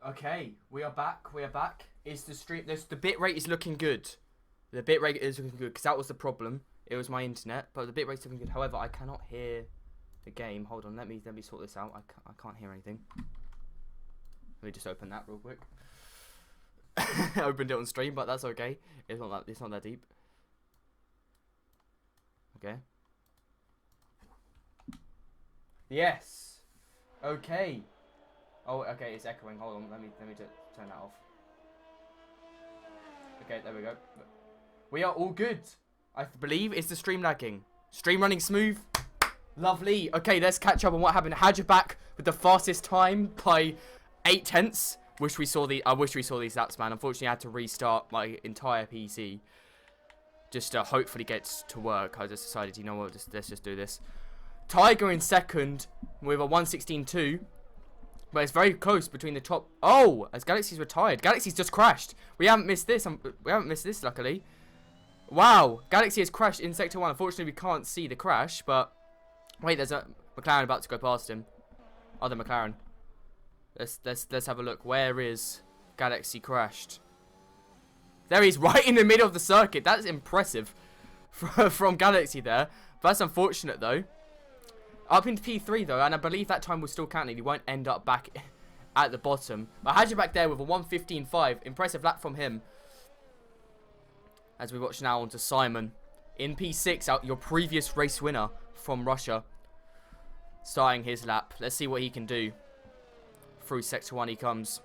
Okay, we are back. We are back. Is the stream? The bit rate is looking good. The bit rate is looking good because that was the problem. It was my internet, but the bit rate's looking good. However, I cannot hear the game. Hold on, let me sort this out. I can't hear anything. Let me just open that real quick. I opened it on stream, but that's okay. It's not that deep. Okay. Yes. Okay. Oh, okay, it's echoing. Hold on, let me just turn that off. Okay, there we go. We are all good. I believe it's the stream lagging. Stream running smooth. Lovely. Okay, let's catch up on what happened. Had you back with the fastest time by 8/10. I wish we saw these laps, man. Unfortunately, I had to restart my entire PC just to hopefully get to work. I just decided, you know what, let's just do this. Tiger in second with a 1:16.2. But it's very close between the top. Oh, as Galaxy's retired. Galaxy's just crashed. We haven't missed this. We haven't missed this, luckily. Wow, Galaxy has crashed in Sector 1. Unfortunately, we can't see the crash, but... Wait, there's a McLaren about to go past him. Other McLaren. Let's have a look. Where is Galaxy crashed? There he is, right in the middle of the circuit. That's impressive from Galaxy there. But that's unfortunate, though. Up into P3 though, and I believe that time will still count and he won't end up back at the bottom. But I had you back there with a 1:15.5. Impressive lap from him. As we watch now on to Simon. In P6, out your previous race winner from Russia. Starting his lap. Let's see what he can do. Through Sector 1 he comes.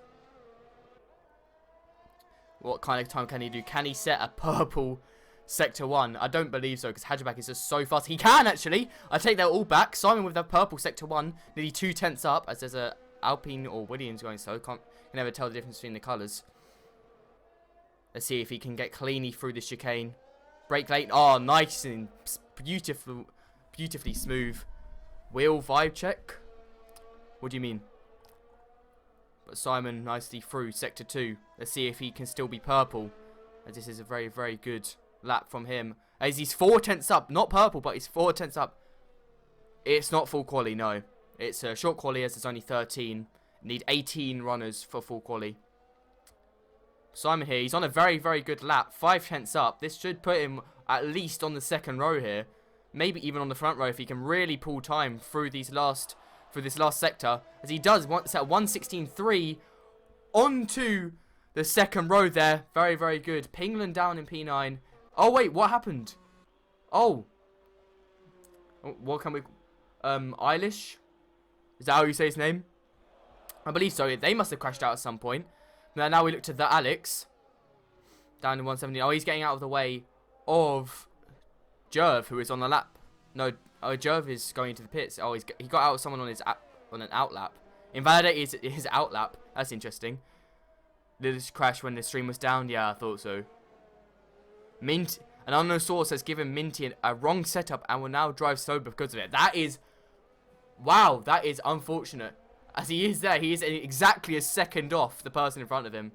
What kind of time can he do? Can he set a purple Sector 1? I don't believe so because Hadjabak is just so fast. He can actually. I take that all back. Simon with the purple Sector 1. Nearly 2/10 up as there's a Alpine or Williams going slow. Can never tell the difference between the colours. Let's see if he can get cleanly through the chicane. Brake late. Oh, nice and beautifully smooth. Wheel vibe check. What do you mean? But Simon nicely through Sector 2. Let's see if he can still be purple. As this is a very, very good lap from him. As he's 4/10 up. Not purple, but he's 4/10 up. It's not full quali, no. It's a short quali as there's only 13. Need 18 runners for full quali. Simon here, he's on a very, very good lap. 5/10 up. This should put him at least on the second row here. Maybe even on the front row if he can really pull time through this last sector. As he does, set 1:16.3 onto the second row there. Very, very good. Pingland down in P9. Oh, wait, what happened? Oh. What can we... Eilish? Is that how you say his name? I believe so. They must have crashed out at some point. Now we look to the Alex. Down in 170. Oh, he's getting out of the way of Jerv, who is on the lap. No, Jerv is going into the pits. Oh, he got out of someone on an out lap. Invalidated his out lap. That's interesting. Did this crash when the stream was down? Yeah, I thought so. An unknown source has given Minty a wrong setup and will now drive slow because of it. That is... Wow, that is unfortunate. As he is there, he is exactly a second off the person in front of him.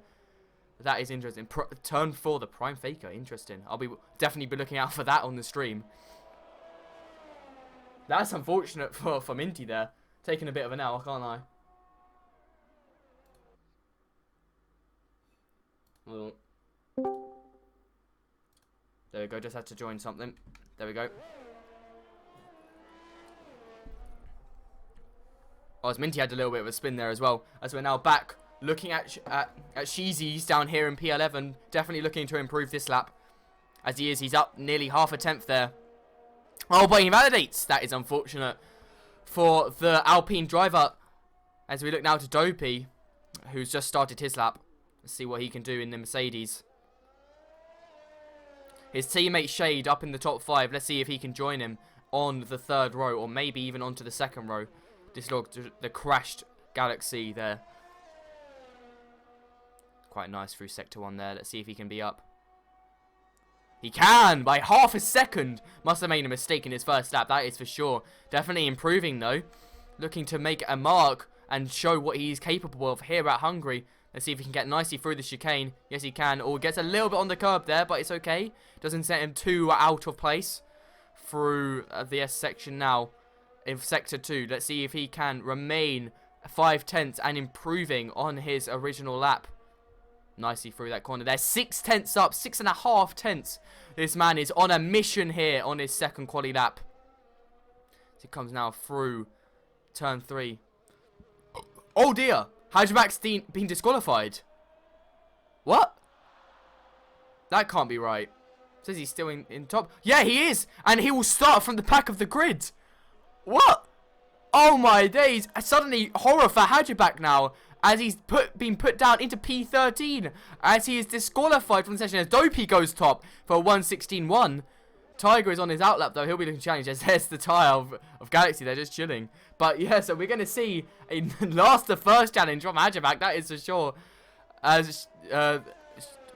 That is interesting. Turn 4, the Prime Faker. Interesting. I'll definitely be looking out for that on the stream. That's unfortunate for Minty there. Taking a bit of an L, can't I? Well, there we go. Just had to join something. There we go. Oh, as Minty had a little bit of a spin there as well. As we're now back looking at Sheezy's down here in P11. Definitely looking to improve this lap. As he is, he's up nearly half a tenth there. Oh, but he invalidates. That is unfortunate for the Alpine driver. As we look now to Dopey, who's just started his lap. Let's see what he can do in the Mercedes. His teammate Shade up in the top 5. Let's see if he can join him on the third row or maybe even onto the second row. This looked the crashed Galaxy there. Quite nice through Sector 1 there. Let's see if he can be up. He can! By half a second! Must have made a mistake in his first lap, that is for sure. Definitely improving though. Looking to make a mark and show what he's capable of here at Hungary. Let's see if he can get nicely through the chicane. Yes, he can. Or gets a little bit on the curb there, but it's okay. Doesn't set him too out of place through the S section now. In Sector 2, let's see if he can remain 5/10 and improving on his original lap. Nicely through that corner there. 6/10 up, 6.5/10. This man is on a mission here on his second quali lap. As he comes now through turn 3. Oh dear, Hajbak's been disqualified. What? That can't be right. Says he's still in top. Yeah, he is, and he will start from the back of the grid. What? Oh my days! Suddenly horror for Hajbak now, as he's been put down into P13, as he is disqualified from the session as Dopey goes top for 1:16.1. Tiger is on his outlap though. He'll be looking challenged as there's the tyre of Galaxy. They're just chilling. But yeah, so we're going to see a the first challenge from Hajbak. That is for sure. As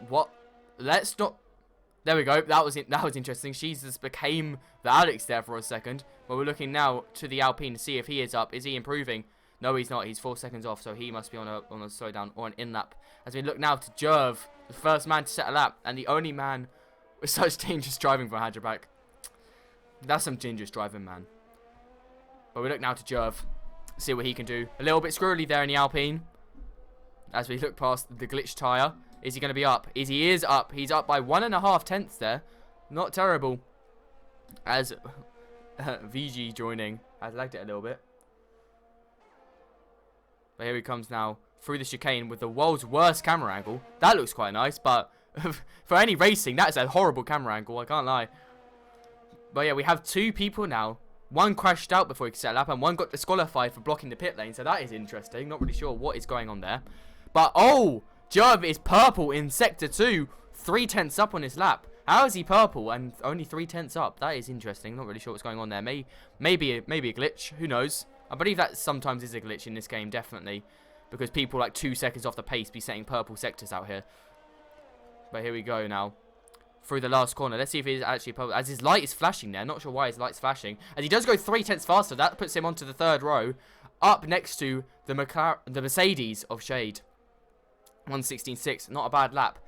what? Let's not. There we go. That was interesting. She just became the Alex there for a second. But we're looking now to the Alpine to see if he is up. Is he improving? No, he's not. He's 4 seconds off, so he must be on a slowdown or an in lap. As we look now to Jerv, the first man to set a lap and the only man with such dangerous driving for Hajbak. That's some dangerous driving, man. But we look now to Jerv, see what he can do. A little bit squirrely there in the Alpine. As we look past the glitch tyre. Is he going to be up? He is up. He's up by 1.5/10 there. Not terrible. As VG joining. I've lagged it a little bit. But here he comes now through the chicane with the world's worst camera angle. That looks quite nice, but for any racing, that's a horrible camera angle. I can't lie. But yeah, we have 2 people now. One crashed out before he could set up, and one got disqualified for blocking the pit lane. So that is interesting. Not really sure what is going on there. But oh, Jerv is purple in Sector 2. 3/10 up on his lap. How is he purple and only 3/10 up? That is interesting. Not really sure what's going on there. Maybe a glitch. Who knows? I believe that sometimes is a glitch in this game, definitely. Because people like 2 seconds off the pace be setting purple sectors out here. But here we go now. Through the last corner. Let's see if he's actually purple. As his light is flashing there. Not sure why his light's flashing. As he does go 3/10 faster. That puts him onto the 3rd row. Up next to the Mercedes of Shade. 1:16.6. Not a bad lap.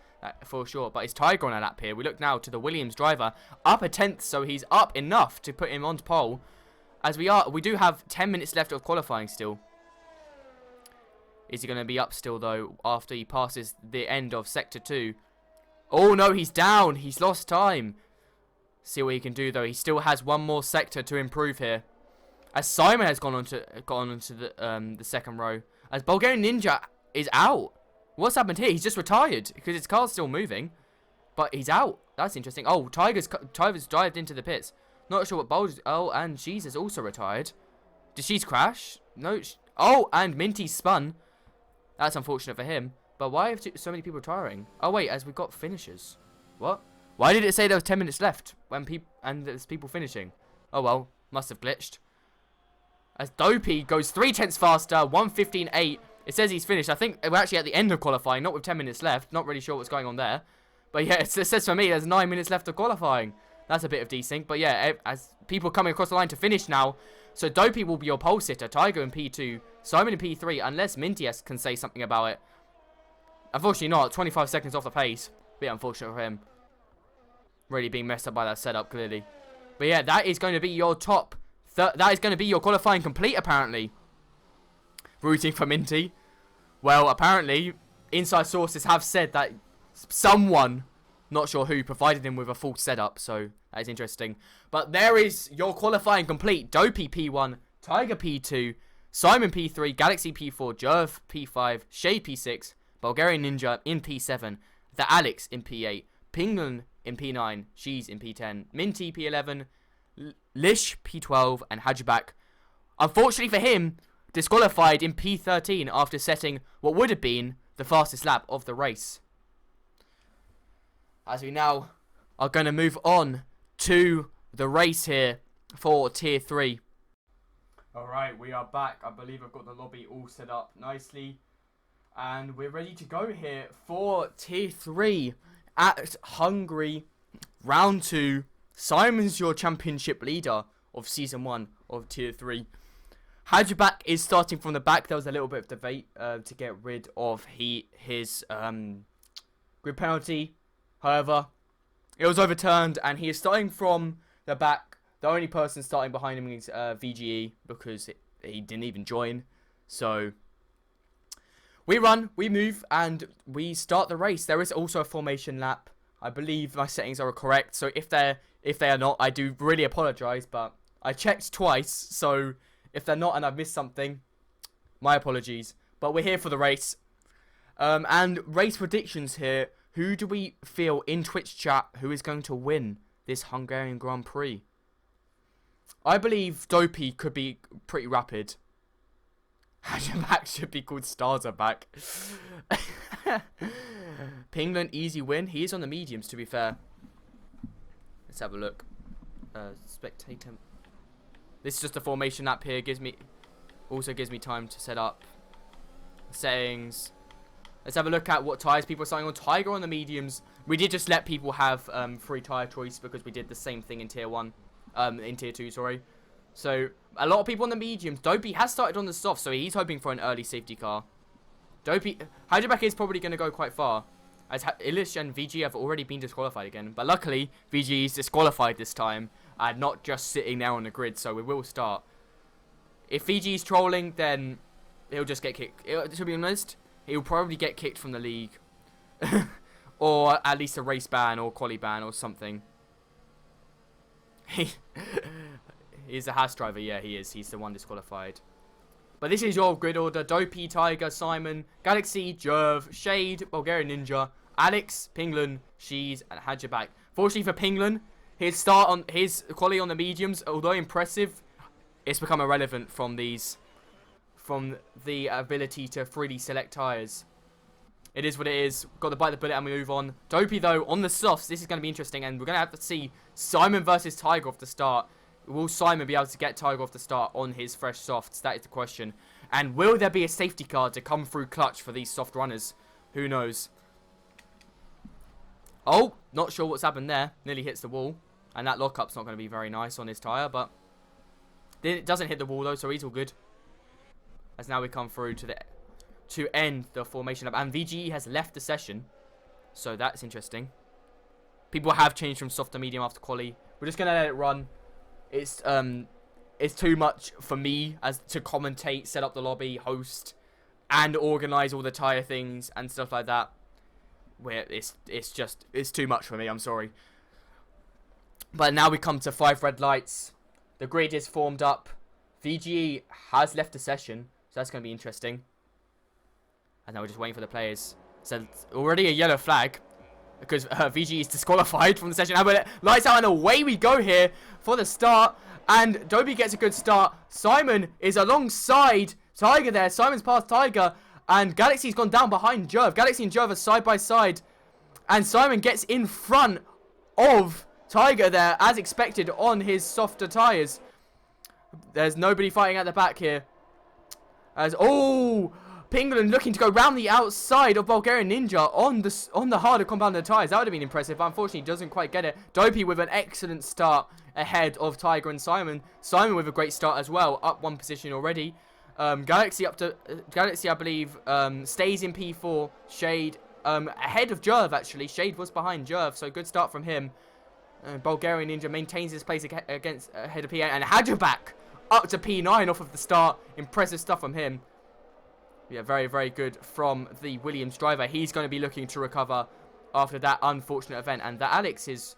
For sure, but it's Tiger on a lap here. We look now to the Williams driver, up a 10th, so he's up enough to put him onto pole. As we do have 10 minutes left of qualifying still. Is he going to be up still though after he passes the end of Sector 2? Oh no, he's down. He's lost time. See what he can do though. He still has one more sector to improve here. As Simon has gone onto the 2nd row. As Bulgarian Ninja is out. What's happened here? He's just retired because his car's still moving, but he's out. That's interesting. Oh, Tiger's dived into the pits. Not sure what Bulge. Oh, and She's has also retired. Did She's crash? No. Oh, and Minty spun. That's unfortunate for him. But why have so many people retiring? Oh wait, as we got finishers. What? Why did it say there was 10 minutes left when there's people finishing? Oh well, must have glitched. As Dopey goes 3/10 faster, 1:15.8. It says he's finished. I think we're actually at the end of qualifying, not with 10 minutes left. Not really sure what's going on there. But yeah, it says for me there's 9 minutes left of qualifying. That's a bit of desync. But yeah, as people coming across the line to finish now. So Dopey will be your pole sitter. Tiger in P2. Simon in P3. Unless Mintias can say something about it. Unfortunately not. 25 seconds off the pace. Bit unfortunate for him. Really being messed up by that setup, clearly. But yeah, that is going to be your top. That is going to be your qualifying complete, apparently. Rooting for Minty. Well, apparently, inside sources have said that someone, not sure who, provided him with a full setup. So, that is interesting. But there is your qualifying complete. Dopey P1, Tiger P2, Simon P3, Galaxy P4, Jerv P5, Shade P6, Bulgarian Ninja in P7, the Alex in P8, Penguin in P9, She's in P10, Minty P11, Lish P12, and Hajbak. Unfortunately for him, disqualified in P13 after setting what would have been the fastest lap of the race. As we now are going to move on to the race here for Tier 3. Alright, we are back. I believe I've got the lobby all set up nicely. And we're ready to go here for Tier 3 at Hungary. Round 2. Simon's your championship leader of Season 1 of Tier 3. Hajbak is starting from the back. There was a little bit of debate to get rid of his grid penalty. However, it was overturned and he is starting from the back. The only person starting behind him is VGE because he didn't even join. So we run, we move, and we start the race. There is also a formation lap. I believe my settings are correct. So if they are not, I do really apologise. But I checked twice. So if they're not and I've missed something, my apologies. But we're here for the race. And race predictions here. Who do we feel in Twitch chat who is going to win this Hungarian Grand Prix? I believe Dopey could be pretty rapid. Hajabak should be called Starzerback. Pingland, easy win. He is on the mediums, to be fair. Let's have a look. Spectator. This is just a formation app here. Also gives me time to set up settings. Let's have a look at what tyres people are starting on. Tiger on the mediums. We did just let people have free tyre choice because we did the same thing in Tier 1. In Tier 2, sorry. So, a lot of people on the mediums. Dopey has started on the soft, so he's hoping for an early safety car. Hajabak is probably going to go quite far, as Ilish and VG have already been disqualified again. But luckily, VG is disqualified this time, and not just sitting there on the grid, so we will start. If VG is trolling, then he'll just get kicked. To be honest, he'll probably get kicked from the league. Or at least a race ban or quali ban or something. He's a Haas driver, yeah, he is. He's the one disqualified. But this is your grid order. Dopey, Tiger, Simon, Galaxy, Jerv, Shade, Bulgarian Ninja, Alex, Pinglan, Shees, and Hajabak. Fortunately for Pinglan, his start on his quality on the mediums, although impressive, it's become irrelevant from the ability to freely select tyres. It is what it is. Got to bite the bullet and we move on. Dopey, though, on the softs, this is going to be interesting, and we're going to have to see Simon versus Tiger off the start. Will Simon be able to get Tiger off the start on his fresh softs? That is the question. And will there be a safety car to come through clutch for these soft runners? Who knows? Oh, not sure what's happened there. Nearly hits the wall. And that lockup's not going to be very nice on his tyre, but it doesn't hit the wall, though, so he's all good. As now we come through to end the formation up. And VGE has left the session, so that's interesting. People have changed from soft to medium after quali. We're just going to let it run. It's too much for me as to commentate, set up the lobby, host, and organize all the tyre things and stuff like that. Where it's too much for me, I'm sorry. But now we come to 5 red lights. The grid is formed up. VGE has left the session, so that's going to be interesting. And now we're just waiting for the players. So already a yellow flag, because VG is disqualified from the session. But lights out and away we go here for the start. And Dopey gets a good start. Simon is alongside Tiger there. Simon's past Tiger. And Galaxy's gone down behind Jerv. Galaxy and Jerv are side by side. And Simon gets in front of Tiger there, as expected, on his softer tyres. There's nobody fighting at the back here. Pinglan looking to go round the outside of Bulgarian Ninja on the harder compounded tyres. That would have been impressive, but unfortunately doesn't quite get it. Dopey with an excellent start ahead of Tiger and Simon. Simon with a great start as well, up 1 position already. Galaxy, I believe, stays in P4. Shade ahead of Jerv, actually. Shade was behind Jerv, so good start from him. Bulgarian Ninja maintains his place ahead of P8. And Hajabak up to P9 off of the start. Impressive stuff from him. Yeah, very, very good from the Williams driver. He's going to be looking to recover after that unfortunate event. And that Alex is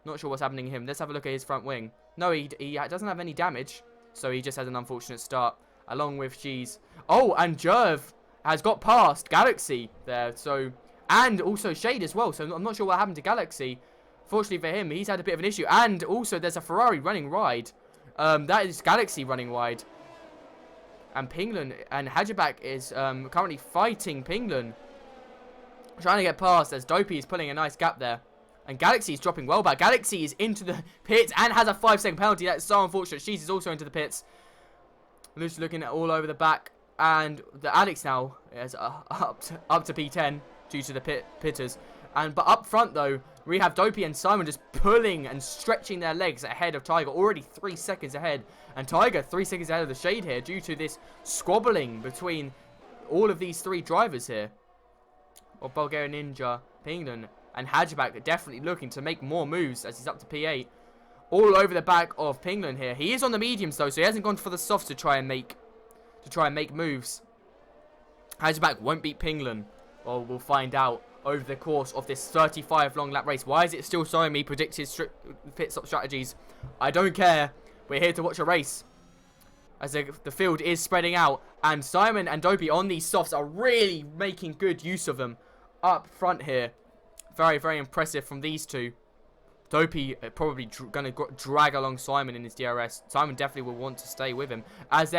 not sure what's happening to him. Let's have a look at his front wing. No, he doesn't have any damage. So he just has an unfortunate start along with Cheese. Oh, and Jerv has got past Galaxy there. So, and also Shade as well. So I'm not sure what happened to Galaxy. Fortunately for him, he's had a bit of an issue. And also there's a Ferrari running wide. That is Galaxy running wide. And Pinglan and Hajabak is currently fighting Pinglan. Trying to get past as Dopey is pulling a nice gap there. And Galaxy is dropping well back. Galaxy is into the pits and has a 5-second penalty. That's so unfortunate. She's is also into the pits. Just looking at all over the back. And the Alex now is up to P10 due to the pitters. But up front though, we have Dopey and Simon just pulling and stretching their legs ahead of Tiger. Already 3 seconds ahead. And Tiger 3 seconds ahead of the Shade here due to this squabbling between all of these 3 drivers here. Of Bulgarian Ninja, Pinglan, and Hajabak definitely looking to make more moves as he's up to P8. All over the back of Pinglan here. He is on the mediums though, so he hasn't gone for the softs to try and to try and make moves. Hatchback won't beat Pinglan. Well, we'll find out over the course of this 35 long lap race. Why is it still showing me predict his pit stop strategies? I don't care. We're here to watch a race. As the field is spreading out. And Simon and Dopey on these softs are really making good use of them up front here. Very, very impressive from these two. Dopey probably going to drag along Simon in his DRS. Simon definitely will want to stay with him. As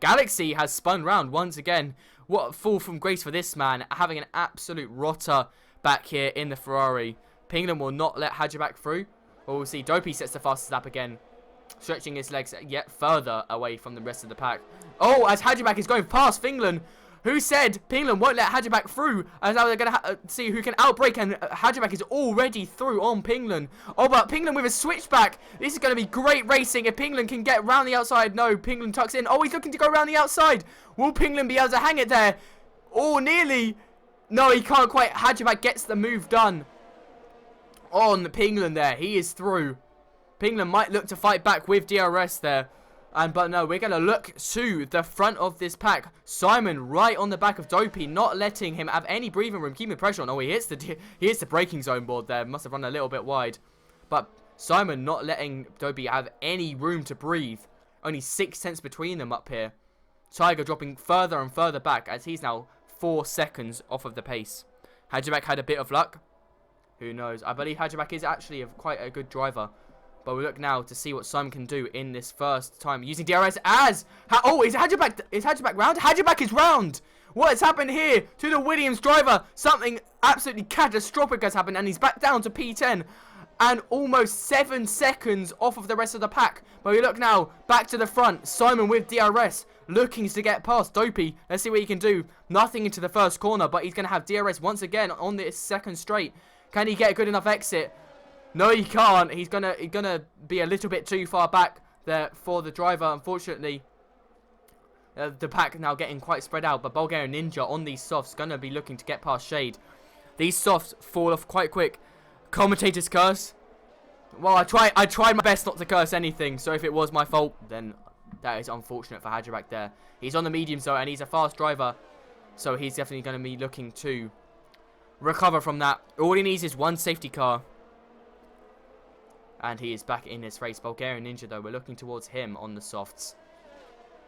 Galaxy has spun round once again. What a fall from grace for this man. Having an absolute rotter back here in the Ferrari. Pinglan will not let Hatchback through. Well, we'll see. Dopey sets the fastest lap again. Stretching his legs yet further away from the rest of the pack. Oh, as Hatchback is going past Pinglan. Who said Pinglan won't let Hatchback through? As now they're going to see who can outbrake, and Hatchback is already through on Pinglan. Oh, but Pinglan with a switchback. This is going to be great racing if Pinglan can get round the outside. No, Pinglan tucks in. Oh, he's looking to go around the outside. Will Pinglan be able to hang it there? Oh, nearly. No, he can't quite. Hatchback gets the move done on Pinglan there. He is through. Pinglan might look to fight back with DRS there. But no, we're going to look to the front of this pack. Simon right on the back of Dopey, not letting him have any breathing room, keeping pressure on. Oh, he hits the braking zone board there. Must have run a little bit wide. But Simon not letting Dopey have any room to breathe. Only 6/10 between them up here. Tiger dropping further and further back as he's now 4 seconds off of the pace. Hatchback had a bit of luck. Who knows? I believe Hatchback is actually quite a good driver. But we look now to see what Simon can do in this first time using DRS as... Oh, is Hatchback round? Hatchback is round! What has happened here to the Williams driver? Something absolutely catastrophic has happened, and he's back down to P10. And almost 7 seconds off of the rest of the pack. But we look now back to the front. Simon with DRS looking to get past Dopey. Let's see what he can do. Nothing into the first corner, but he's going to have DRS once again on this second straight. Can he get a good enough exit? No, he can't. He's gonna be a little bit too far back there for the driver, unfortunately. The pack now getting quite spread out, but Bulgarian Ninja on these softs gonna be looking to get past Shade. These softs fall off quite quick. Commentator's curse. Well, I tried my best not to curse anything, so if it was my fault, then that is unfortunate for Hatchback there. He's on the medium zone, and he's a fast driver, so he's definitely gonna be looking to recover from that. All he needs is one safety car. And he is back in this race. Bulgarian Ninja, though, we're looking towards him on the softs.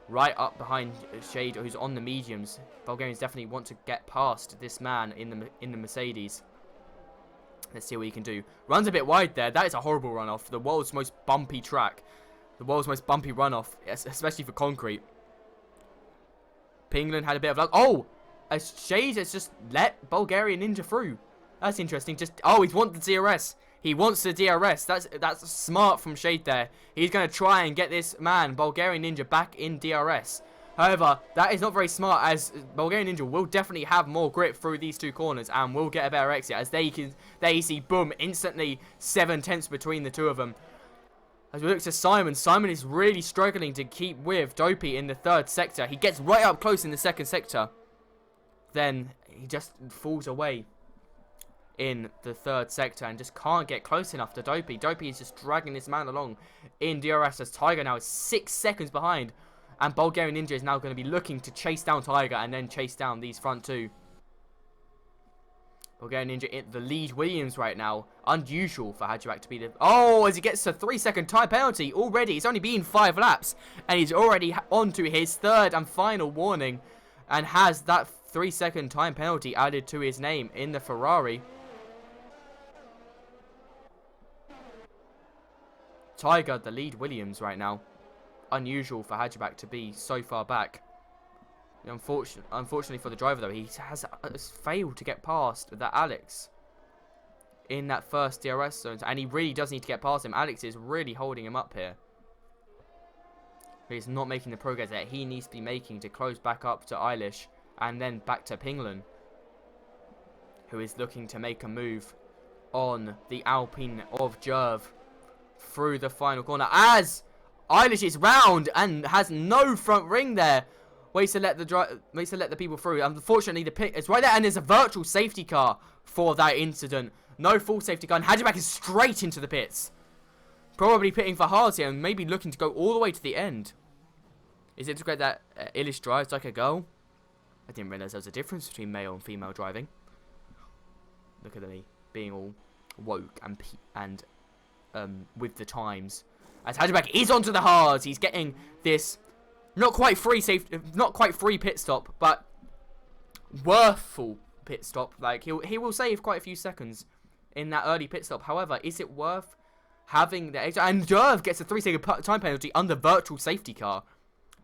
Right up behind Shade, who's on the mediums. Bulgarians definitely want to get past this man in the Mercedes. Let's see what he can do. Runs a bit wide there. That is a horrible runoff. The world's most bumpy track. The world's most bumpy runoff, especially for concrete. Pinglan had a bit of luck. Oh! As Shade has just let Bulgarian Ninja through. That's interesting. Oh, he wants the DRS. He wants the DRS. That's smart from Shade there. He's going to try and get this man, Bulgarian Ninja, back in DRS. However, that is not very smart, as Bulgarian Ninja will definitely have more grip through these two corners and will get a better exit, as there you see, boom, instantly 7/10 between the two of them. As we look to Simon, Simon is really struggling to keep with Dopey in the third sector. He gets right up close in the second sector. Then he just falls away in the third sector and just can't get close enough to Dopey. Dopey is just dragging this man along in DRS, as Tiger now is 6 seconds behind. And Bulgarian Ninja is now going to be looking to chase down Tiger and then chase down these front two. Bulgarian Ninja in the lead Williams right now. Unusual for Hatchback to be the... Oh, as he gets a 3-second time penalty already. It's only been 5 laps. And he's already on to his third and final warning. And has that 3-second time penalty added to his name in the Ferrari. Tiger, the lead Williams right now. Unusual for Hatchback to be so far back. Unfortunately for the driver, though, he has failed to get past that Alex in that first DRS zone. And he really does need to get past him. Alex is really holding him up here. He's not making the progress that he needs to be making to close back up to Eilish. And then back to Pinglan, who is looking to make a move on the Alpine of Jerv through the final corner, as Eilish is round and has no front ring there. Waits to let the people through. Unfortunately, the pit is right there, and there's a virtual safety car for that incident. No full safety car, and Hatchback is straight into the pits. Probably pitting for hards here and maybe looking to go all the way to the end. Is it great that Ilish drives like a girl? I didn't realise there was a difference between male and female driving. Look at me being all woke and with the times. As Hatchback is onto the hards, he's getting this not quite free pit stop, but worthful pit stop. Like he will save quite a few seconds in that early pit stop. However, is it worth having the extra? And Jerv gets a 3-second time penalty under virtual safety car.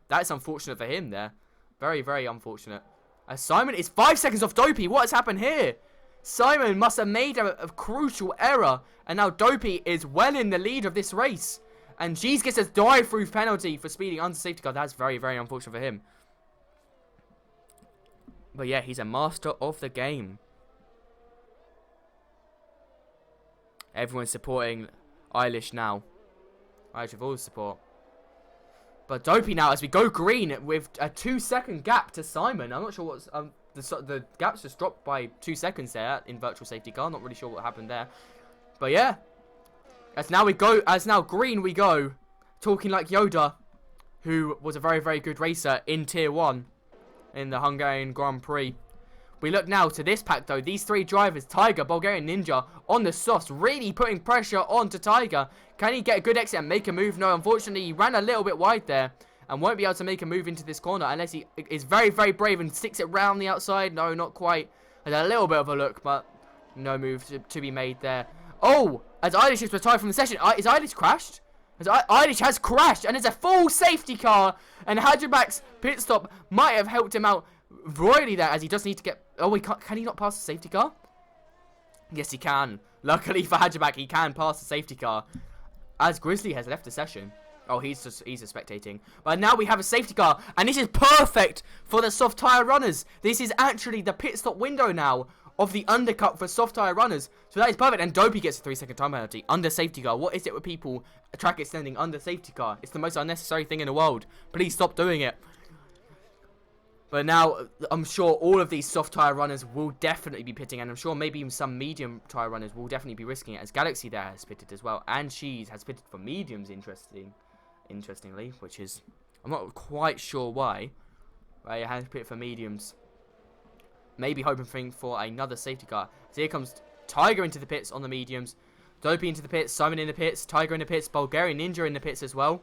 That's unfortunate for him there. Very, very unfortunate. As Simon is 5 seconds off Dopey. What has happened here? Simon must have made a crucial error. And now Dopey is well in the lead of this race. And Jeez gets a drive-through penalty for speeding under safety car. That's very, very unfortunate for him. But yeah, he's a master of the game. Everyone's supporting Eilish now. Eilish with all the support. But Dopey now, as we go green with a 2-second gap to Simon. I'm not sure what's the gap's just dropped by 2 seconds there in virtual safety car. Not really sure what happened there. But yeah, as now green we go, talking like Yoda, who was a very, very good racer in Tier 1 in the Hungarian Grand Prix. We look now to this pack though. These three drivers, Tiger, Bulgarian Ninja, on the softs, really putting pressure onto Tiger. Can he get a good exit and make a move? No, unfortunately, he ran a little bit wide there and won't be able to make a move into this corner unless he is very, very brave and sticks it round the outside. No, not quite. There's a little bit of a look, but no move to be made there. Oh, as Eilish is retired from the session. Is Eilish crashed? Eilish has crashed, and it's a full safety car, and Hadjabak's pit stop might have helped him out royally there, as he does need to get... Oh, can he not pass the safety car? Yes, he can. Luckily for Hadjabak, he can pass the safety car, as Grizzly has left the session. Oh, he's just spectating. But now we have a safety car, and this is perfect for the soft tyre runners. This is actually the pit stop window now of the undercut for soft tyre runners. So that is perfect. And Dopey gets a 3-second time penalty under safety car. What is it with people track extending under safety car? It's the most unnecessary thing in the world. Please stop doing it. But now, I'm sure all of these soft tyre runners will definitely be pitting. And I'm sure maybe even some medium tyre runners will definitely be risking it. As Galaxy there has pitted as well. And Cheese has pitted for mediums, interestingly. Which is, I'm not quite sure why. But he has pitted for mediums. Maybe hoping for another safety car. So here comes Tiger into the pits on the mediums. Dopey into the pits. Simon in the pits. Tiger in the pits. Bulgarian Ninja in the pits as well.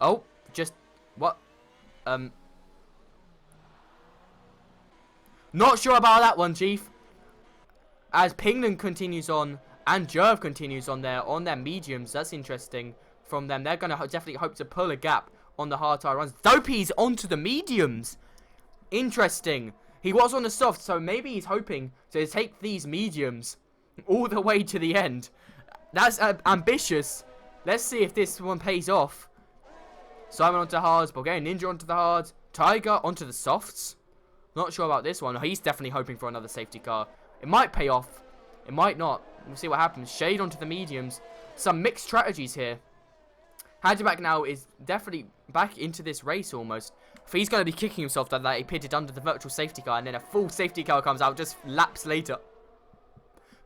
Oh, just... What? Not sure about that one, Chief. As Pingland continues on and Jerv continues on their mediums. That's interesting from them. They're going to definitely hope to pull a gap on the hard tire runs. Dopey's onto the mediums. Interesting. He was on the soft, so maybe he's hoping to take these mediums all the way to the end. That's ambitious. Let's see if this one pays off. Simon onto hards, Bulgarian Ninja onto the hards, Tiger onto the softs. Not sure about this one. He's definitely hoping for another safety car. It might pay off. It might not. We'll see what happens. Shade onto the mediums. Some mixed strategies here. Hadjabak now is definitely back into this race almost. He's going to be kicking himself that he pitted under the virtual safety car and then a full safety car comes out just laps later.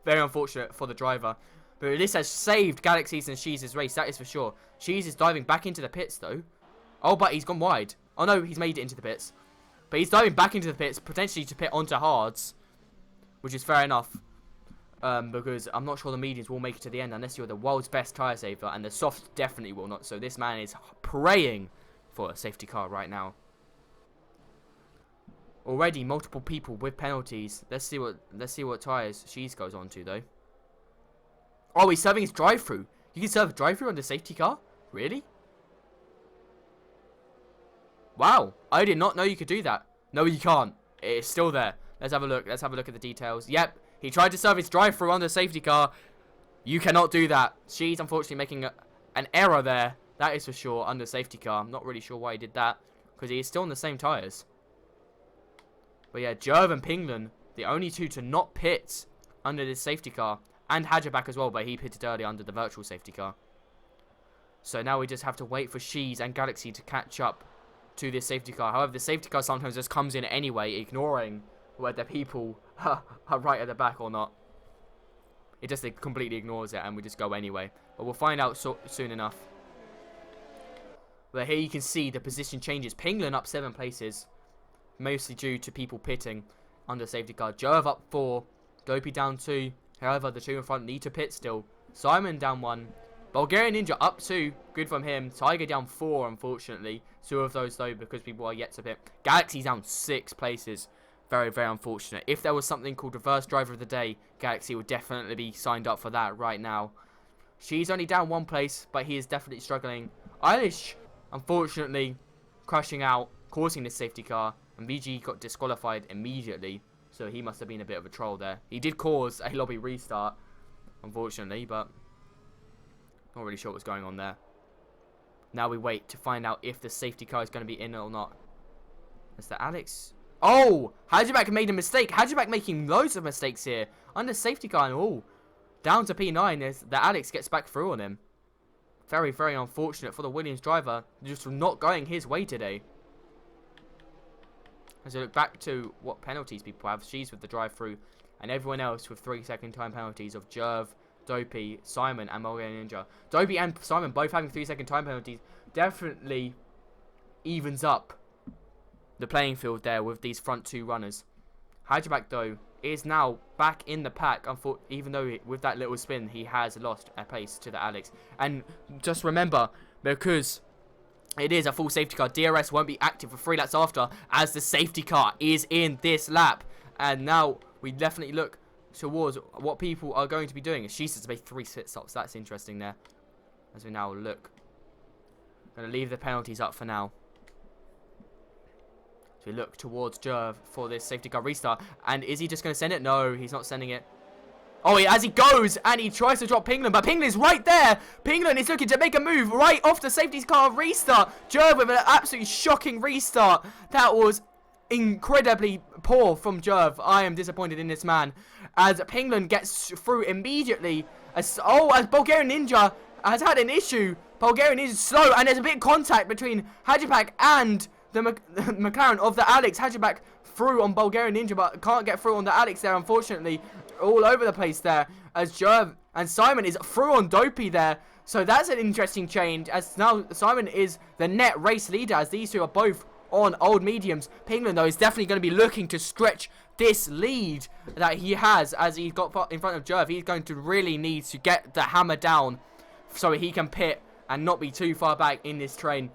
Very unfortunate for the driver. But this has saved Galaxy's and Sheez's race, that is for sure. Sheez is diving back into the pits though. Oh, but he's gone wide. Oh no, he's made it into the pits. But he's diving back into the pits, potentially to pit onto hards. Which is fair enough. Because I'm not sure the mediums will make it to the end unless you're the world's best tyre saver. And the softs definitely will not. So this man is praying for a safety car right now. Already multiple people with penalties. Let's see what tyres Sheez goes on to though. Oh, he's serving his drive-through. You can serve a drive-through on the safety car? Really? Wow, I did not know you could do that. No, you can't. It's still there. Let's have a look. Let's have a look at the details. Yep, he tried to serve his drive-through on the safety car. You cannot do that. She's unfortunately making an error there. That is for sure, under safety car. I'm not really sure why he did that, because he is still on the same tyres. But yeah, Jerv and Pingland, the only two to not pit under this safety car. And Hadjabak as well, but he pitted early under the virtual safety car. So now we just have to wait for Sheez and Galaxy to catch up to this safety car. However, the safety car sometimes just comes in anyway, ignoring whether people are right at the back or not. It just completely ignores it, and we just go anyway. But we'll find out soon enough. But here you can see the position changes. Penguin up 7 places, mostly due to people pitting under safety car. Jerv up 4, Dopey down 2. However, the 2 in front need to pit still. Simon down 1. Bulgarian Ninja up 2. Good from him. Tiger down 4, unfortunately. 2 of those, though, because people are yet to pit. Galaxy's down 6 places. Very, very unfortunate. If there was something called Reverse Driver of the Day, Galaxy would definitely be signed up for that right now. She's only down 1 place, but he is definitely struggling. Eilish, unfortunately, crashing out, causing this safety car. And VG got disqualified immediately. So he must have been a bit of a troll there. He did cause a lobby restart, unfortunately, but not really sure what's going on there. Now we wait to find out if the safety car is going to be in or not. Is that Alex? Oh! Hajibak made a mistake. Hajibak making loads of mistakes here. Under safety car and all. Down to P9 as the Alex gets back through on him. Very, very unfortunate for the Williams driver. Just not going his way today. As I look back to what penalties people have, she's with the drive-through, and everyone else with 3-second time penalties of Jerv, Dopey, Simon, and Bulgarian Ninja. Dopey and Simon both having 3-second time penalties definitely evens up the playing field there with these front 2 runners. Hajibak, though, is now back in the pack, even though with that little spin, he has lost a place to the Alex. And just remember, because it is a full safety car, DRS won't be active for 3 laps after, as the safety car is in this lap. And now we definitely look towards what people are going to be doing. She says to make 3 pit stops. That's interesting there. As we now look. Going to leave the penalties up for now. So we look towards Jerv for this safety car restart. And is he just going to send it? No, he's not sending it. Oh, as he goes and he tries to drop Pingland, but Pingland is right there. Pingland is looking to make a move right off the safety car restart. Jerv with an absolutely shocking restart. That was incredibly poor from Jerv. I am disappointed in this man. As Pingland gets through immediately. As Bulgarian Ninja has had an issue. Bulgarian Ninja is slow, and there's a bit of contact between Hajipak and the McLaren of the Alex. Hajipak through on Bulgarian Ninja, but can't get through on the Alex there, unfortunately. All over the place there, as Jerv and Simon is through on Dopey there. So that's an interesting change, as now Simon is the net race leader, as these 2 are both on old mediums. Pingland, though, is definitely going to be looking to stretch this lead that he has, as he's got in front of Jerv. He's going to really need to get the hammer down so he can pit and not be too far back in this train.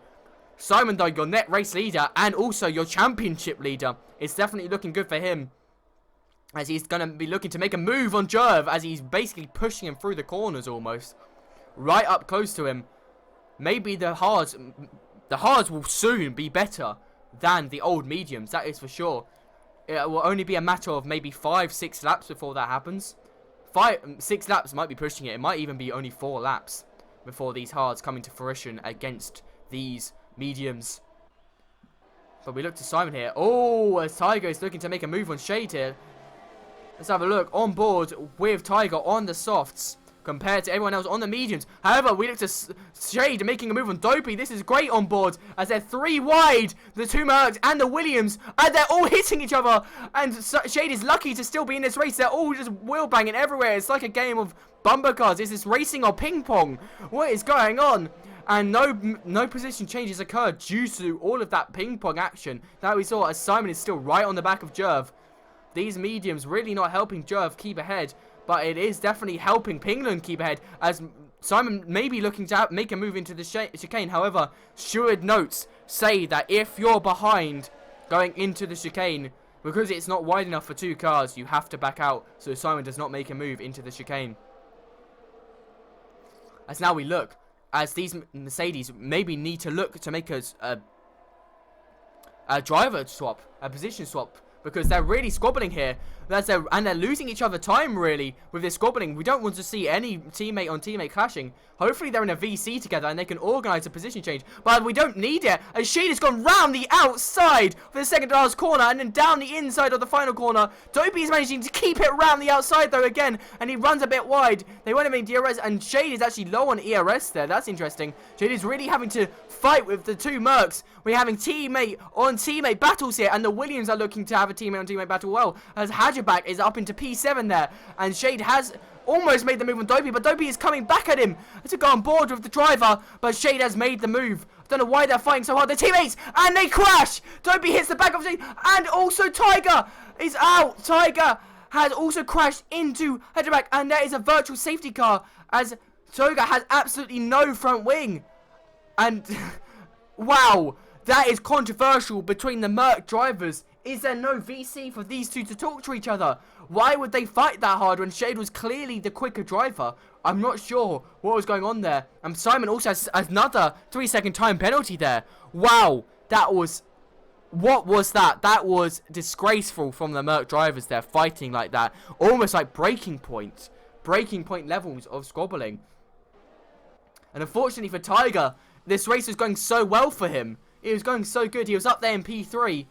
Simon, though, your net race leader and also your championship leader, is definitely looking good for him, as he's going to be looking to make a move on Jerv, as he's basically pushing him through the corners almost. Right up close to him. Maybe the hards will soon be better than the old mediums, that is for sure. It will only be a matter of maybe 5-6 laps before that happens. 6 laps might be pushing it. It might even be only 4 laps before these hards come into fruition against these mediums. But we look to Simon here. Oh, as Tiger is looking to make a move on Shade here. Let's have a look. On board with Tiger on the softs compared to everyone else on the mediums. However, we look to Shade making a move on Dopey. This is great on board as they're 3 wide. The 2 Mercs and the Williams. And they're all hitting each other. And Shade is lucky to still be in this race. They're all just wheel banging everywhere. It's like a game of bumper cars. Is this racing or ping pong? What is going on? And no position changes occurred due to all of that ping pong action that we saw, as Simon is still right on the back of Jerv. These mediums really not helping Jerv keep ahead, but it is definitely helping Pingland keep ahead, as Simon may be looking to make a move into the chicane. However, steward notes say that if you're behind going into the chicane, because it's not wide enough for 2 cars, you have to back out, so Simon does not make a move into the chicane. As now we look, as these Mercedes maybe need to look to make a driver swap, a position swap, because they're really squabbling here. And they're losing each other time, really, with this squabbling. We don't want to see any teammate on teammate clashing. Hopefully they're in a VC together and they can organise a position change. But we don't need it, as Shade has gone round the outside for the second last corner and then down the inside of the final corner. Dopey is managing to keep it round the outside, though, again, and he runs a bit wide. They won't have any DRS, and Shade is actually low on ERS there. That's interesting. Shade is really having to fight with the 2 Mercs. We're having teammate on teammate battles here, and the Williams are looking to have a teammate on teammate battle well, as Hajibak is up into P7 there, and Shade has almost made the move on Dopey, but Dopey is coming back at him to go on board with the driver, but Shade has made the move. I don't know why they're fighting so hard. Their teammates, and they crash. Dopey hits the back of Shade, and also Tiger is out. Tiger has also crashed into Hatchback, and there is a virtual safety car as Toga has absolutely no front wing. And wow, that is controversial between the Merc drivers. Is there no VC for these two to talk to each other? Why would they fight that hard when Shade was clearly the quicker driver? I'm not sure what was going on there. And Simon also has another 3-second time penalty there. Wow, that was... What was that? That was disgraceful from the Merc drivers there, fighting like that. Almost like breaking point levels of squabbling. And unfortunately for Tiger, this race was going so well for him. It was going so good. He was up there in P3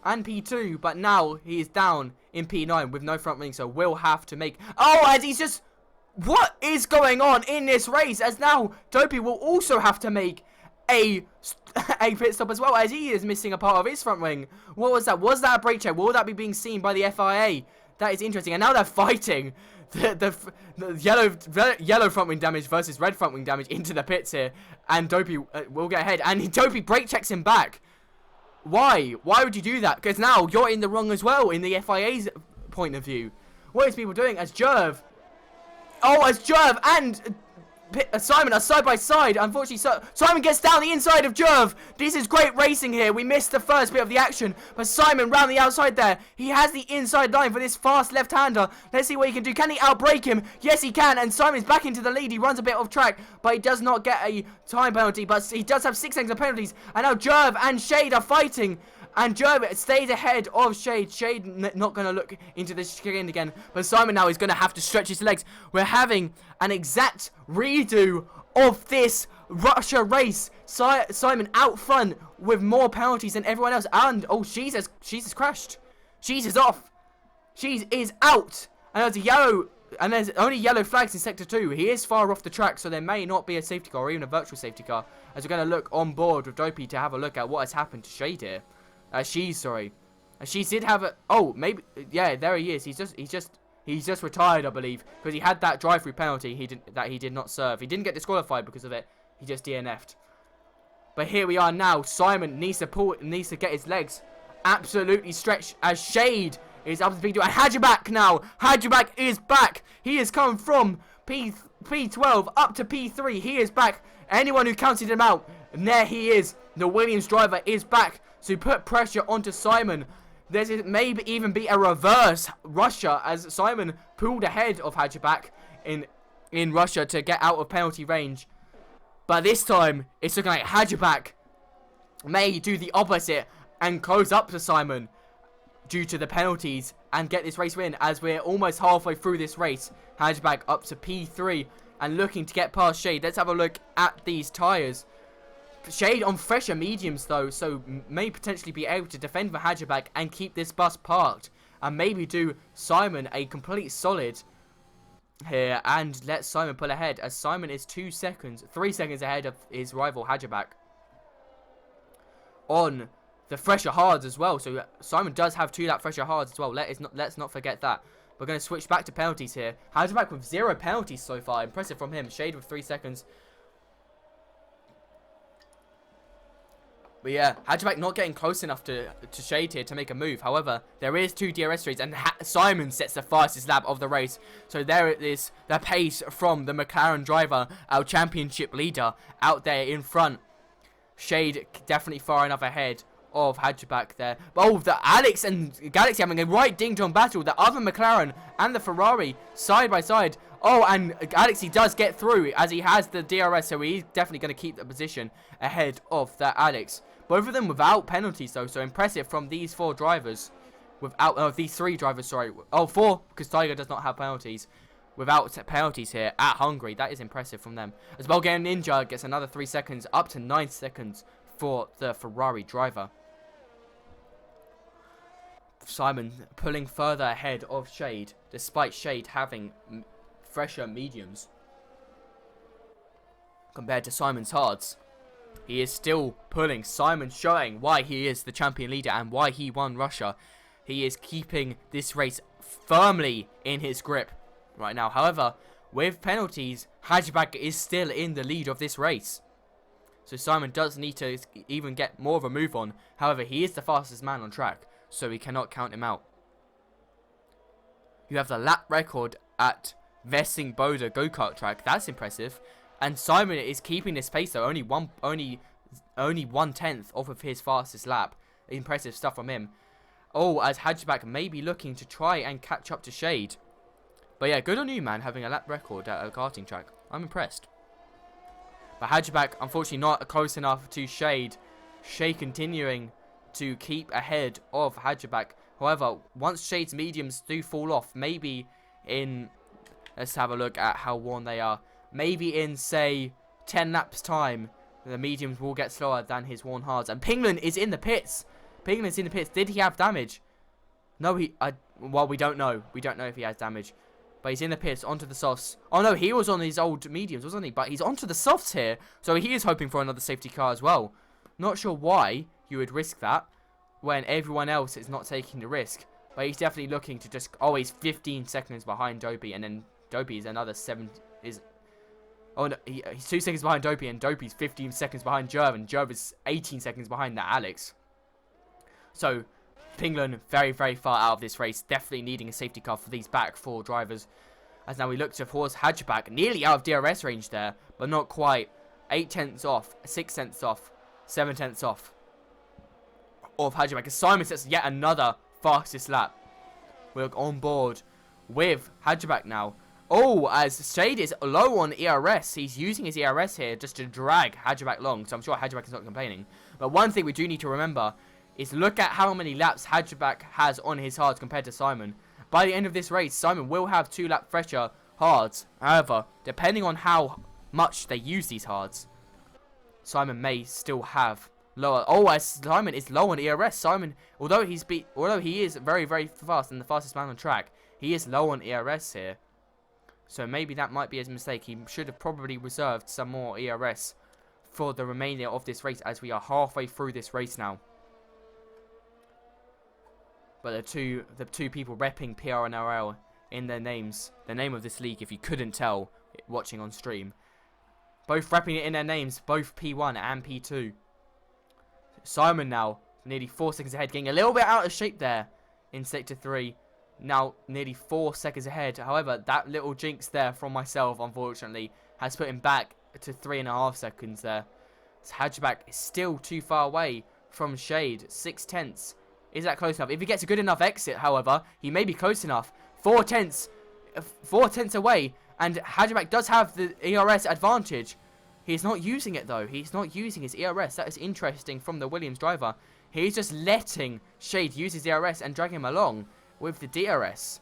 and P2, but now he is down in P9 with no front wing, so will have to make... Oh, as he's just... What is going on in this race? As now, Dopey will also have to make a pit stop as well, as he is missing a part of his front wing. What was that? Was that a brake check? Will that be being seen by the FIA? That is interesting. And now they're fighting the yellow front wing damage versus red front wing damage into the pits here. And Dopey will get ahead. And Dopey brake checks him back. Why? Why would you do that? Because now you're in the wrong as well in the FIA's point of view. What is people doing? As Jerv... Oh, as Jerv and Simon are side by side. Unfortunately, Simon gets down the inside of Jerv. This is great racing here. We missed the first bit of the action, but Simon round the outside there. He has the inside line for this fast left-hander. Let's see what he can do. Can he outbrake him? Yes, he can, and Simon's back into the lead. He runs a bit off track, but he does not get a time penalty, but he does have 6 seconds of penalties, and now Jerv and Shade are fighting. And Jerv stays ahead of Shade. Shade not going to look into this chicane again. But Simon now is going to have to stretch his legs. We're having an exact redo of this Russia race. Simon out front with more penalties than everyone else. And, oh, she's crashed. She's is off. She is out. And there's a yellow... And there's only yellow flags in Sector 2. He is far off the track, so there may not be a safety car or even a virtual safety car. As we're going to look on board with Dopey to have a look at what has happened to Shade here. She did have a... Oh, maybe... Yeah, there he is. He's just retired, I believe. Because he had that drive-through penalty that he did not serve. He didn't get disqualified because of it. He just DNF'd. But here we are now. Simon needs to get his legs absolutely stretched as Shade is up to P2. And Hatchback now. Hatchback is back. He has come from P12 up to P3. He is back. Anyone who counted him out. And there he is. The Williams driver is back. To put pressure onto Simon. There may even be a reverse Russia as Simon pulled ahead of Hatchback in Russia to get out of penalty range. But this time, it's looking like Hatchback may do the opposite and close up to Simon due to the penalties and get this race win as we're almost halfway through this race. Hatchback up to P3 and looking to get past Shade. Let's have a look at these tyres. Shade on fresher mediums though, so may potentially be able to defend for Hatchback and keep this bus parked. And maybe do Simon a complete solid here and let Simon pull ahead as Simon is 3 seconds ahead of his rival Hatchback. On the fresher hards as well, so Simon does have 2 lap fresher hards as well. Let's not forget that. We're going to switch back to penalties here. Hatchback with 0 penalties so far, impressive from him. Shade with 3 seconds. But yeah, Hatchback not getting close enough to Shade here to make a move. However, there is 2 DRS trades and Simon sets the fastest lap of the race. So there it is, the pace from the McLaren driver, our championship leader, out there in front. Shade definitely far enough ahead of Hatchback there. But oh, the Alex and Galaxy having a right ding-dong battle. The other McLaren and the Ferrari side by side. Oh, and Galaxy does get through as he has the DRS, so he's definitely going to keep the position ahead of that Alex. Both of them without penalties, though, so impressive from these 4 drivers. These 3 drivers, sorry. Oh, 4, because Tiger does not have penalties. Without penalties here at Hungary. That is impressive from them. As well, Game Ninja gets another 3 seconds, up to 9 seconds for the Ferrari driver. Simon pulling further ahead of Shade, despite Shade having fresher mediums compared to Simon's hards. He is still pulling. Simon showing why he is the champion leader and why he won Russia. He is keeping this race firmly in his grip. right now. However, with penalties, Hatchback is still in the lead of this race. So Simon does need to even get more of a move on. However, he is the fastest man on track, so we cannot count him out. You have the lap record at Vessing Boda go-kart track. That's impressive. And Simon is keeping this pace though, only 1/10 off of his fastest lap. Impressive stuff from him. Oh, as Hatchback may be looking to try and catch up to Shade. But yeah, good on you, man, having a lap record at a karting track. I'm impressed. But Hatchback, unfortunately, not close enough to Shade. Shade continuing to keep ahead of Hatchback. However, once Shade's mediums do fall off, maybe in... Let's have a look at how worn they are. Maybe in, say, 10 laps time, the mediums will get slower than his worn hards. And Pinglan is in the pits. Pinglan's in the pits. Did he have damage? No, well, we don't know. We don't know if he has damage. But he's in the pits, onto the softs. Oh, no, he was on his old mediums, wasn't he? But he's onto the softs here. So he is hoping for another safety car as well. Not sure why you would risk that when everyone else is not taking the risk. But he's definitely looking to just... Oh, he's 15 seconds behind Dopey. And then Dopey is another 7... Oh, no, he's 2 seconds behind Dopey. And Dopey's 15 seconds behind Jerv. And Jerv is 18 seconds behind that Alex. So... Pinglan very, very far out of this race. Definitely needing a safety car for these back 4 drivers. As now we look towards Hatchback. Nearly out of DRS range there. But not quite. 8 tenths off. 6 tenths off. 7 tenths off. Of Hatchback. As Simon sets yet another fastest lap. We're on board with Hatchback now. Oh, as Shade is low on ERS. He's using his ERS here just to drag Hatchback along. So I'm sure Hatchback is not complaining. But one thing we do need to remember is look at how many laps Hatchback has on his hards compared to Simon. By the end of this race, Simon will have 2 lap fresher hards. However, depending on how much they use these hards, Simon may still have lower. Oh, as Simon is low on ERS. Simon, although he is very, very fast and the fastest man on track, he is low on ERS here. So maybe that might be his mistake. He should have probably reserved some more ERS for the remainder of this race, as we are halfway through this race now. But the two people repping PNRL in their names, the name of this league, if you couldn't tell watching on stream, both repping it in their names, both P1 and P2. Simon now nearly 4 seconds ahead, getting a little bit out of shape there in sector 3. Now nearly 4 seconds ahead. However, that little jinx there from myself, unfortunately, has put him back to 3.5 seconds there. So Hatchback is still too far away from Shade, 6 tenths. Is that close enough? If he gets a good enough exit, however, he may be close enough. 4 tenths away, and Hatchback does have the ERS advantage. He's not using it though. He's not using his ERS. That is interesting from the Williams driver. He's just letting Shade use his ERS and drag him along with the DRS.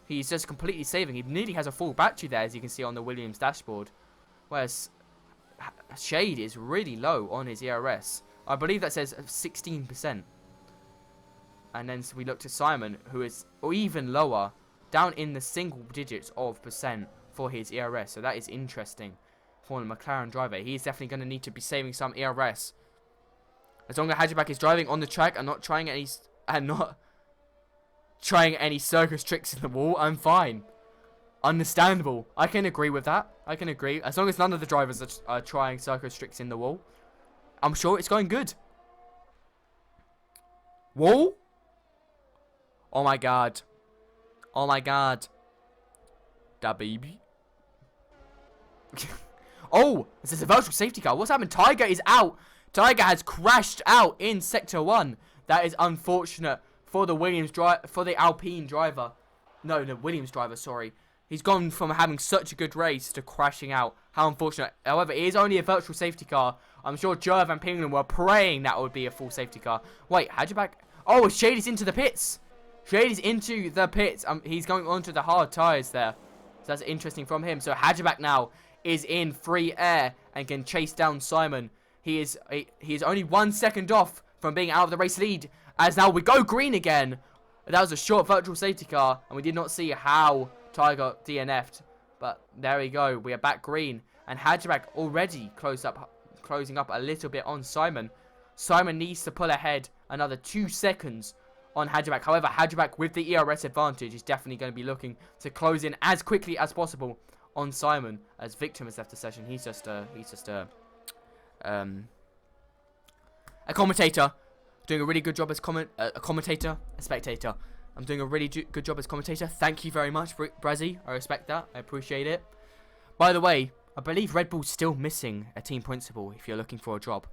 He's just completely saving. He nearly has a full battery there, as you can see on the Williams dashboard. Whereas Shade is really low on his ERS. I believe that says 16%. And then we look to Simon, who is even lower, down in the single digits of percent for his ERS. So that is interesting for the McLaren driver. He is definitely going to need to be saving some ERS. As long as Hatchback is driving on the track and not trying any circus tricks in the wall, I'm fine. Understandable. I can agree with that. I can agree. As long as none of the drivers are trying circus tricks in the wall, I'm sure it's going good. Wall? Oh my god. Oh my god. Da baby. Oh, this is a virtual safety car. What's happened? Tiger is out. Tiger has crashed out in sector 1. That is unfortunate for the Alpine driver. No, the Williams driver, sorry. He's gone from having such a good race to crashing out. How unfortunate. However, it is only a virtual safety car. I'm sure Jerv and Pinglan were praying that would be a full safety car. Wait, Hatchback? Oh, Shade is into the pits. Shade is into the pits. He's going onto the hard tyres there. So that's interesting from him. So Hatchback now is in free air and can chase down Simon. He is only 1 second off from being out of the race lead. As now we go green again. That was a short virtual safety car. And we did not see how Tiger DNF'd. But there we go. We are back green. And Hatchback already closing up a little bit on Simon. Simon needs to pull ahead another 2 seconds on Hadjibak. However, Hadjibak with the ERS advantage is definitely going to be looking to close in as quickly as possible on Simon. As Victim has left the session, he's just a commentator, doing a really good job as a commentator, a spectator. I'm doing a really good job as commentator. Thank you very much, Brazzy. I respect that. I appreciate it. By the way, I believe Red Bull's still missing a team principal if you're looking for a job.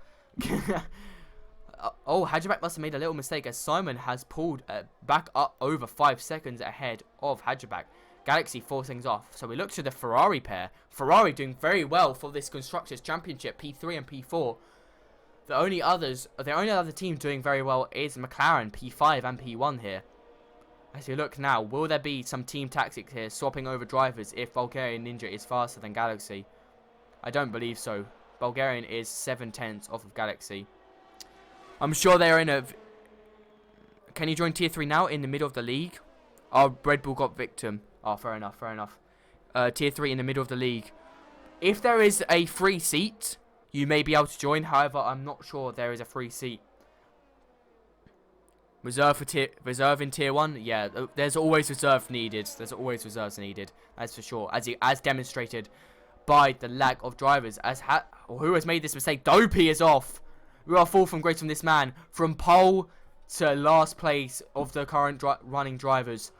Oh, Hadjibak must have made a little mistake as Simon has pulled back up over 5 seconds ahead of Hadjibak. Galaxy 4 things off. So we look to the Ferrari pair. Ferrari doing very well for this Constructors' Championship, P3 and P4. The only other team doing very well is McLaren, P5 and P1 here. As you look now, will there be some team tactics here, swapping over drivers if Bulgarian Ninja is faster than Galaxy? I don't believe so. Bulgarian is 7/10 off of Galaxy. I'm sure they're in a... Can you join Tier 3 now in the middle of the league? Oh, Red Bull got Victim. Oh, fair enough, fair enough. Tier 3 in the middle of the league. If there is a free seat, you may be able to join. However, I'm not sure there is a free seat. Reserve in Tier 1? Yeah, there's always reserve needed. There's always reserves needed, that's for sure. As demonstrated by the lack of drivers. Who has made this mistake? Dopey is off. We are fall from grace from this man. From pole to last place of the current running drivers.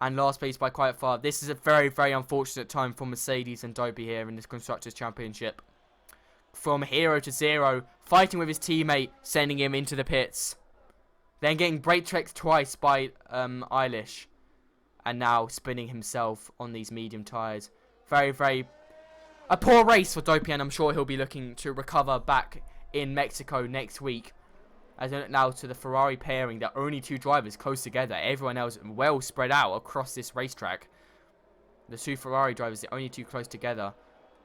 And last place by quite far. This is a very, very unfortunate time for Mercedes and Dopey here in this Constructors' Championship. From hero to zero, fighting with his teammate, sending him into the pits. Then getting brake checked twice by Eilish. And now spinning himself on these medium tyres. Very, very... A poor race for Dopey, and I'm sure he'll be looking to recover back in Mexico next week. As I look now to the Ferrari pairing, there are only 2 drivers close together. Everyone else well spread out across this racetrack. The 2 Ferrari drivers, the only 2 close together.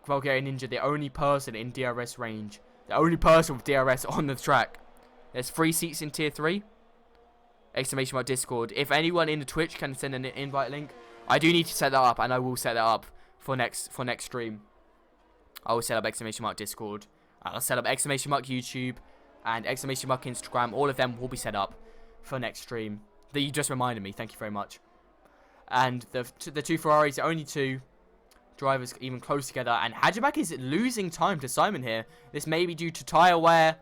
Bulgarian Ninja, the only person in DRS range. The only person with DRS on the track. There's 3 seats in Tier 3. Exclamation mark Discord. If anyone in the Twitch can send an invite link, I do need to set that up, and I will set that up for next stream. I will set up exclamation mark Discord. I'll set up exclamation mark YouTube and exclamation mark Instagram. All of them will be set up for next stream. That you just reminded me. Thank you very much. And the 2 Ferraris, the only 2 drivers even close together. And Hadjibak is losing time to Simon here. This may be due to tyre wear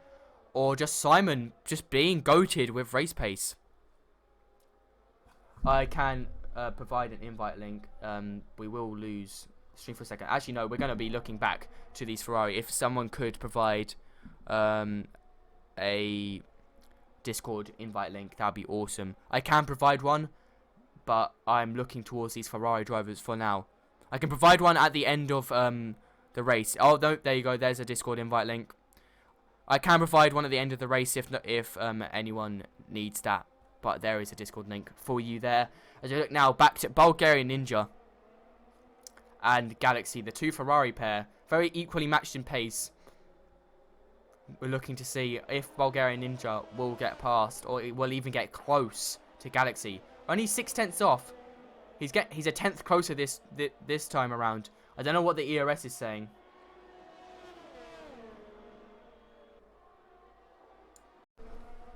or just Simon just being goated with race pace. I can provide an invite link. We will lose stream for a second. Actually, no, we're going to be looking back to these Ferrari. If someone could provide a Discord invite link, that would be awesome. I can provide one, but I'm looking towards these Ferrari drivers for now. I can provide one at the end of the race. Oh, no, there you go. There's a Discord invite link. I can provide one at the end of the race if anyone needs that. But there is a Discord link for you there. As you look now back to Bulgarian Ninja and Galaxy, the 2 Ferrari pair, very equally matched in pace. We're looking to see if Bulgarian Ninja will get past or it will even get close to Galaxy. Only 6/10 off. He's a 10th closer this time around. I don't know what the ERS is saying.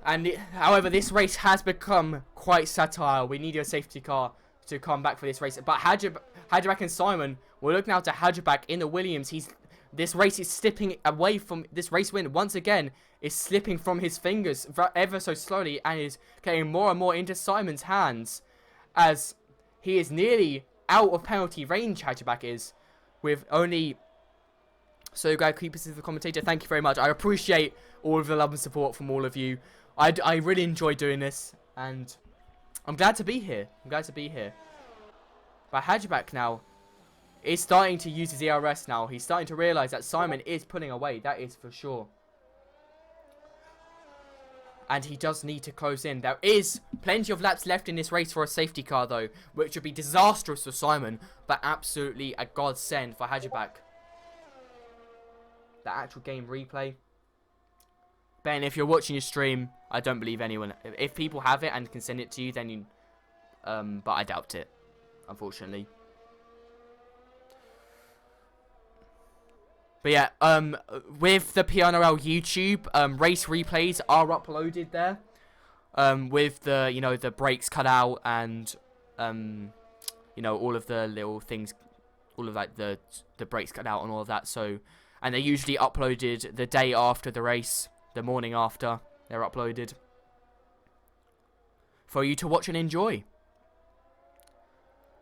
And however, this race has become quite satire. We need a safety car to come back for this race. But Hadjibak and Simon, we're looking now to Hadjibak in the Williams. This race is slipping away from this race win. Once again, is slipping from his fingers ever so slowly and is getting more and more into Simon's hands as he is nearly out of penalty range. Hadjibak is with only... So glad Crieps is the commentator. Thank you very much. I appreciate all of the love and support from all of you. I really enjoy doing this, and I'm glad to be here. But Hadjibak now is starting to use his ERS now. He's starting to realise that Simon is pulling away. That is for sure. And he does need to close in. There is plenty of laps left in this race for a safety car, though, which would be disastrous for Simon, but absolutely a godsend for Hadjibak. The actual game replay. Ben, if you're watching your stream, I don't believe anyone. If people have it and can send it to you, then you... but I doubt it, unfortunately. But yeah, with the PNRL YouTube, race replays are uploaded there. with the, you know, the brakes cut out and, you know, all of the little things, all of like the brakes cut out and all of that. So, and they usually uploaded the day after the race, the morning after they're uploaded for you to watch and enjoy.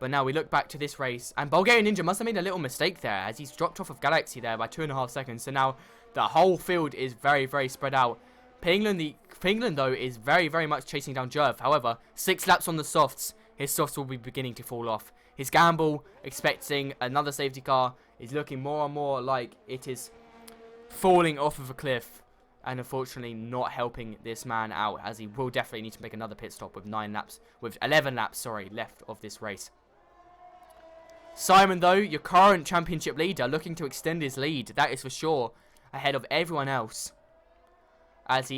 But now we look back to this race, and Bulgarian Ninja must have made a little mistake there, as he's dropped off of Galaxy there by 2.5 seconds. So now the whole field is very, very spread out. Pingland, though, is very, very much chasing down Jerv. However, 6 laps on the softs, his softs will be beginning to fall off. His gamble, expecting another safety car, is looking more and more like it is falling off of a cliff. And unfortunately not helping this man out, as he will definitely need to make another pit stop with 11 laps, left of this race. Simon, though, your current championship leader, looking to extend his lead, that is for sure, ahead of everyone else. As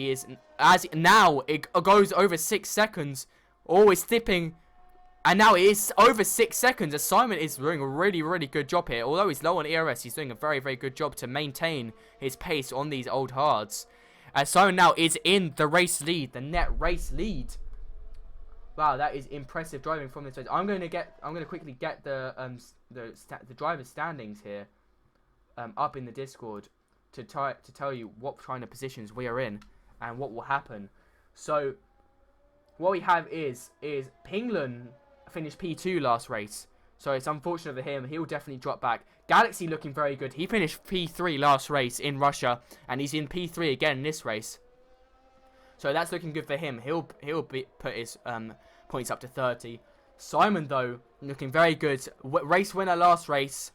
now it goes over 6 seconds, always tipping, and now it is over 6 seconds, as Simon is doing a really, really good job here. Although he's low on ERS, he's doing a very, very good job to maintain his pace on these old hards. As Simon now is in the race lead, the net race lead. Wow, that is impressive driving from this race. I'm going to quickly get the driver's standings here up in the Discord to tell you what kind of positions we are in and what will happen. So what we have is Pingland finished P2 last race, so it's unfortunate for him. He'll definitely drop back. Galaxy looking very good. He finished P3 last race in Russia, and he's in P3 again in this race. So that's looking good for him. He'll put his points up to 30. Simon, though, looking very good. Race winner last race.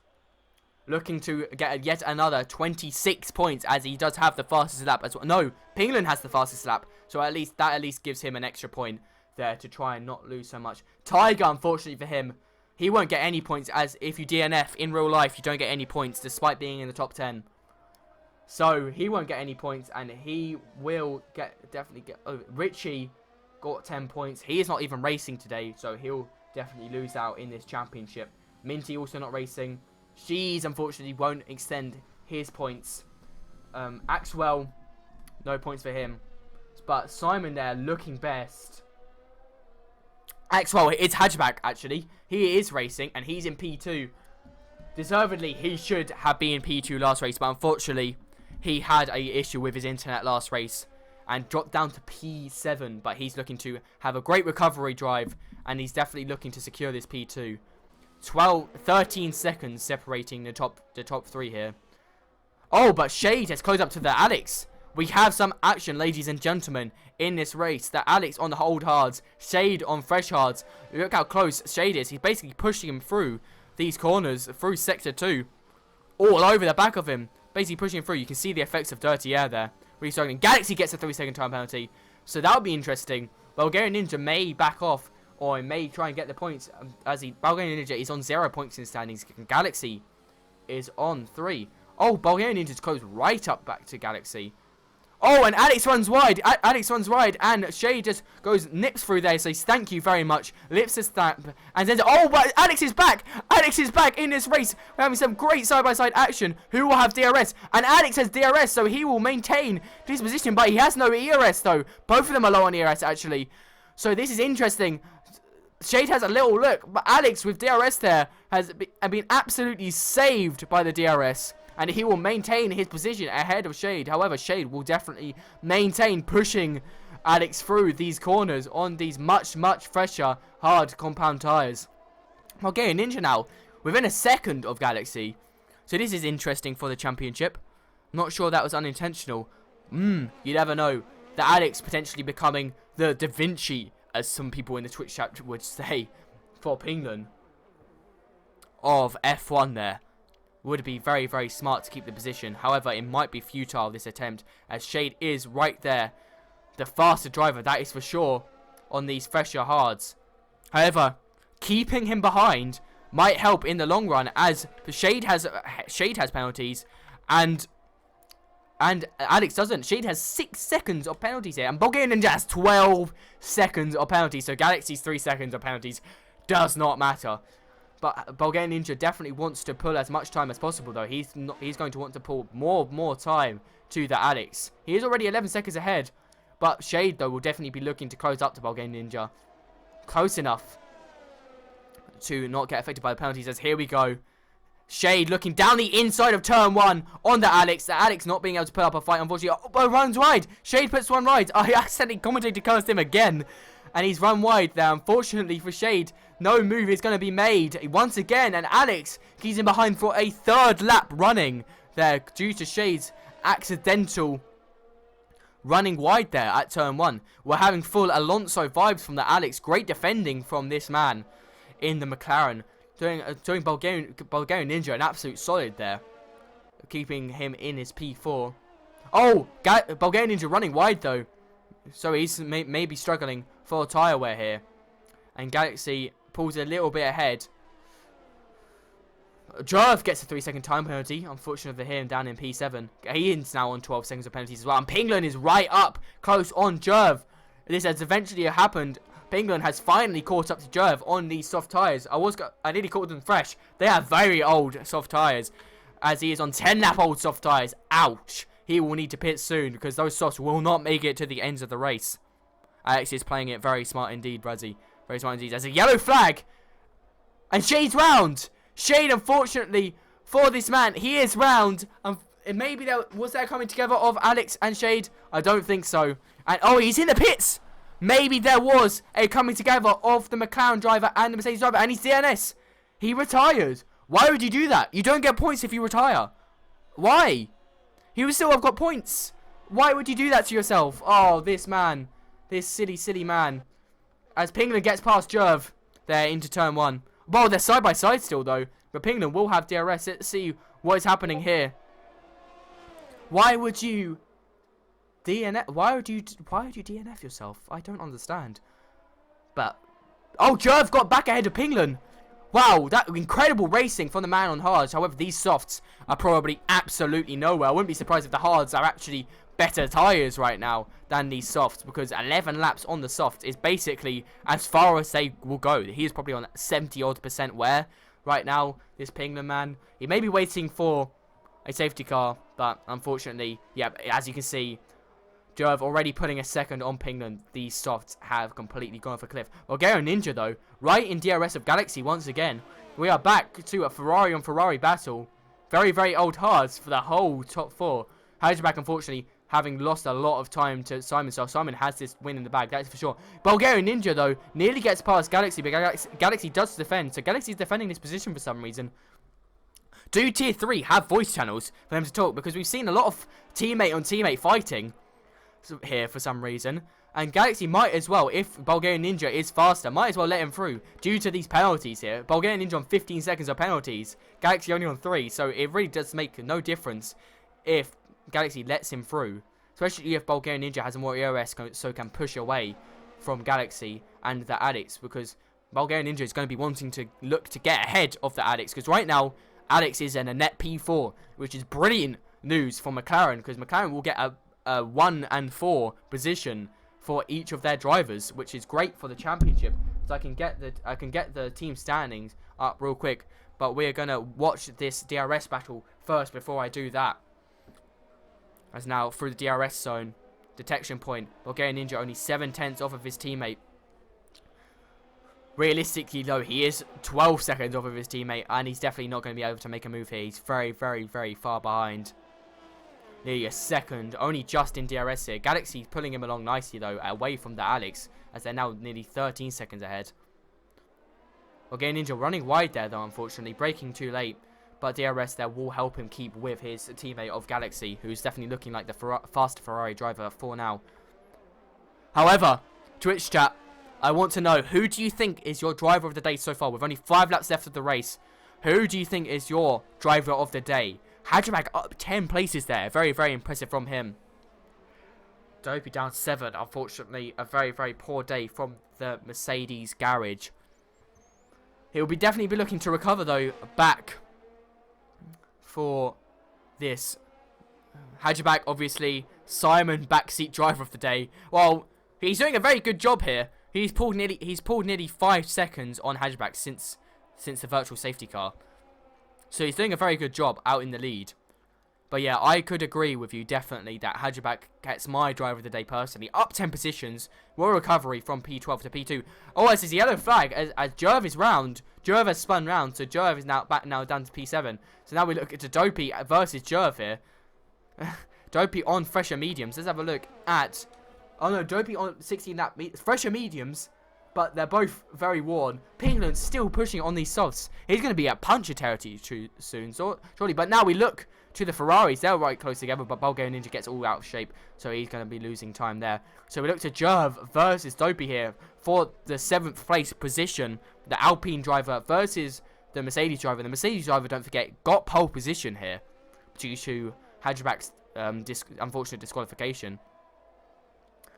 Looking to get yet another 26 points, as he does have the fastest lap as well. No, Pingland has the fastest lap. So at least gives him an extra point there to try and not lose so much. Tiger, unfortunately for him, he won't get any points, as if you DNF in real life, you don't get any points despite being in the top 10. So he won't get any points, and he will definitely get. Oh, Richie got 10 points. He is not even racing today, so he'll definitely lose out in this championship. Minty also not racing. She's unfortunately won't extend his points. Axwell, no points for him. But Simon there looking best. Axwell, it's Hatchback actually. He is racing and he's in P2. Deservedly, he should have been in P2 last race, but unfortunately, he had a issue with his internet last race and dropped down to P7. But he's looking to have a great recovery drive, and he's definitely looking to secure this P2. 13 seconds separating the top 3 here. Oh, but Shade has closed up to the Alex. We have some action, ladies and gentlemen, in this race. The Alex on the old hards, Shade on fresh hards. Look how close Shade is. He's basically pushing him through these corners, through sector 2, all over the back of him. Basically pushing him through. You can see the effects of dirty air there. Really struggling. Galaxy gets a 3-second time penalty, so that'll be interesting. Bulgarian Ninja may back off, or may try and get the points, as Bulgarian Ninja is on 0 points in the standings. Galaxy is on 3. Oh, Bulgarian Ninja's close right up back to Galaxy. Oh, and Alex runs wide. Alex runs wide, and Shay just nips through there, says thank you very much, lips a stamp, and says, oh, but Alex is back. Alex is back in this race. We're having some great side-by-side action. Who will have DRS? And Alex has DRS, so he will maintain his position, but he has no ERS, though. Both of them are low on ERS, actually. So this is interesting. Shade has a little look, but Alex with DRS there has been absolutely saved by the DRS. And he will maintain his position ahead of Shade. However, Shade will definitely maintain pushing Alex through these corners on these much, much fresher, hard compound tyres. Bulgarian Ninja now within a second of Galaxy. So this is interesting for the championship. Not sure that was unintentional. You never know. The Alex potentially becoming the Da Vinci, as some people in the Twitch chat would say, for Pingland of F1 there. Would be very, very smart to keep the position. However, it might be futile, this attempt, as Shade is right there. The faster driver, that is for sure, on these fresher hards. However, keeping him behind might help in the long run, as Shade has penalties, and Alex doesn't. Shade has 6 seconds of penalties here, and Bulgarian Ninja has 12 seconds of penalties. So Galaxy's 3 seconds of penalties does not matter. But Bulgarian Ninja definitely wants to pull as much time as possible, though. He's going to want to pull more time to the Alex. He is already 11 seconds ahead But Shade, though, will definitely be looking to close up to Bulgarian Ninja. Close enough to not get affected by the penalties, as here we go. Shade looking down the inside of turn 1 on the Alex. The Alex not being able to put up a fight, unfortunately. Oh, runs wide. Shade puts one wide. I accidentally commentated cursed him again. And he's run wide there. Unfortunately for Shade, no move is going to be made once again. And Alex keeps him behind for a 3rd lap running there due to Shade's accidental running wide there at turn 1. We're having full Alonso vibes from the Alex. Great defending from this man in the McLaren. Doing Bulgarian Ninja an absolute solid there. Keeping him in his P4. Oh, Bulgarian Ninja running wide though. So he's maybe struggling for a tyre wear here. And Galaxy pulls a little bit ahead. Jerv gets a 3-second time penalty. Unfortunately for him, down in P7. He is now on 12 seconds of penalties as well. And Pinglen is right up close on Jerv. This has eventually happened. Pinglen has finally caught up to Jerv on these soft tyres. I nearly called them fresh. They are very old soft tyres. As he is on 10-lap old soft tyres. Ouch. He will need to pit soon because those softs will not make it to the ends of the race. Alex is playing it very smart indeed, Brazzy. Very smart indeed. There's a yellow flag. And Shade's round. Shade, unfortunately, for this man, he is round. Maybe was there coming together of Alex and Shade? I don't think so. And oh, he's in the pits. Maybe there was a coming together of the McLaren driver and the Mercedes driver, and he's DNS. He retired. Why would you do that? You don't get points if you retire. Why? He would still have got points. Why would you do that to yourself? Oh, this man. This silly, silly man. As Pinglen gets past Jerv there into turn 1. Well, they're side by side still though. But Pinglen will have DRS. Let's see what is happening here. Why would you DNF? Why would you DNF yourself? I don't understand. But oh, Jerv got back ahead of Pinglen. Wow, that incredible racing from the man on hards. However, these softs are probably absolutely nowhere. I wouldn't be surprised if the hards are actually better tyres right now than these softs, because 11 laps on the softs is basically as far as they will go. He is probably on 70-odd% wear right now, this Pinglen man. He may be waiting for a safety car, but unfortunately, yeah, as you can see, Jerv already putting a second on Pinglen. These softs have completely gone off a cliff. Bulgarian Ninja, though, right in DRS of Galaxy once again. We are back to a Ferrari on Ferrari battle. Very, very old hards for the whole top 4. Hatchback, unfortunately, having lost a lot of time to Simon. So Simon has this win in the bag, that's for sure. Bulgarian Ninja, though, nearly gets past Galaxy, but Galaxy does defend. So Galaxy is defending this position for some reason. Do Tier 3 have voice channels for them to talk? Because we've seen a lot of teammate on teammate fighting here for some reason, and Galaxy might as well, if Bulgarian Ninja is faster, might as well let him through due to these penalties here. Bulgarian Ninja on 15 seconds of penalties, Galaxy only on 3, so it really does make no difference if Galaxy lets him through, especially if Bulgarian Ninja has more EOS, so can push away from Galaxy and the Alex, because Bulgarian Ninja is going to be wanting to look to get ahead of the Alex, because right now Alex is in a net P4, which is brilliant news for McLaren, because McLaren will get a 1 and 4 position for each of their drivers, which is great for the championship. So I can get the team standings up real quick, but we're gonna watch this DRS battle first before I do that. As now through the DRS zone detection point, Bulgarian Ninja only 7/10 off of his teammate. Realistically though, he is 12 seconds off of his teammate, and he's definitely not going to be able to make a move here. He's very, very, very far behind. Nearly a second, only just in DRS here. Galaxy pulling him along nicely though, away from the Alex, as they're now nearly 13 seconds ahead. Bulgarian Ninja running wide there though, unfortunately, braking too late. But DRS there will help him keep with his teammate of Galaxy, who's definitely looking like the faster Ferrari driver for now. However, Twitch chat, I want to know, who do you think is your driver of the day so far? With only 5 laps left of the race, who do you think is your driver of the day? Hatchback up 10 places there. Very, very impressive from him. Dopey down 7. Unfortunately, a very, very poor day from the Mercedes garage. He'll definitely be looking to recover, though, back for this. Hatchback, obviously, Simon, backseat driver of the day. Well, he's doing a very good job here. He's pulled nearly 5 seconds on Hatchback since the virtual safety car. So he's doing a very good job out in the lead. But yeah, I could agree with you definitely that Hajibak gets my driver of the day personally. Up 10 positions, well recovery from P12 to P2. Oh, this is the yellow flag as Jerv is round. Jerv has spun round, so Jerv is now back down to P7. So now we look at Dopey versus Jerv here. Dopey on fresher mediums. Let's have a look at... Oh no, Dopey on 16 lap fresher mediums, but they're both very worn. Pingland's still pushing on these softs. He's going to be at puncher territory soon, surely. But now we look to the Ferraris. They're right close together, but Bulgarian Ninja gets all out of shape, so he's going to be losing time there. So we look to Jerv versus Dopey here for the 7th place position. The Alpine driver versus the Mercedes driver. The Mercedes driver, don't forget, got pole position here due to Hajibak's unfortunate disqualification.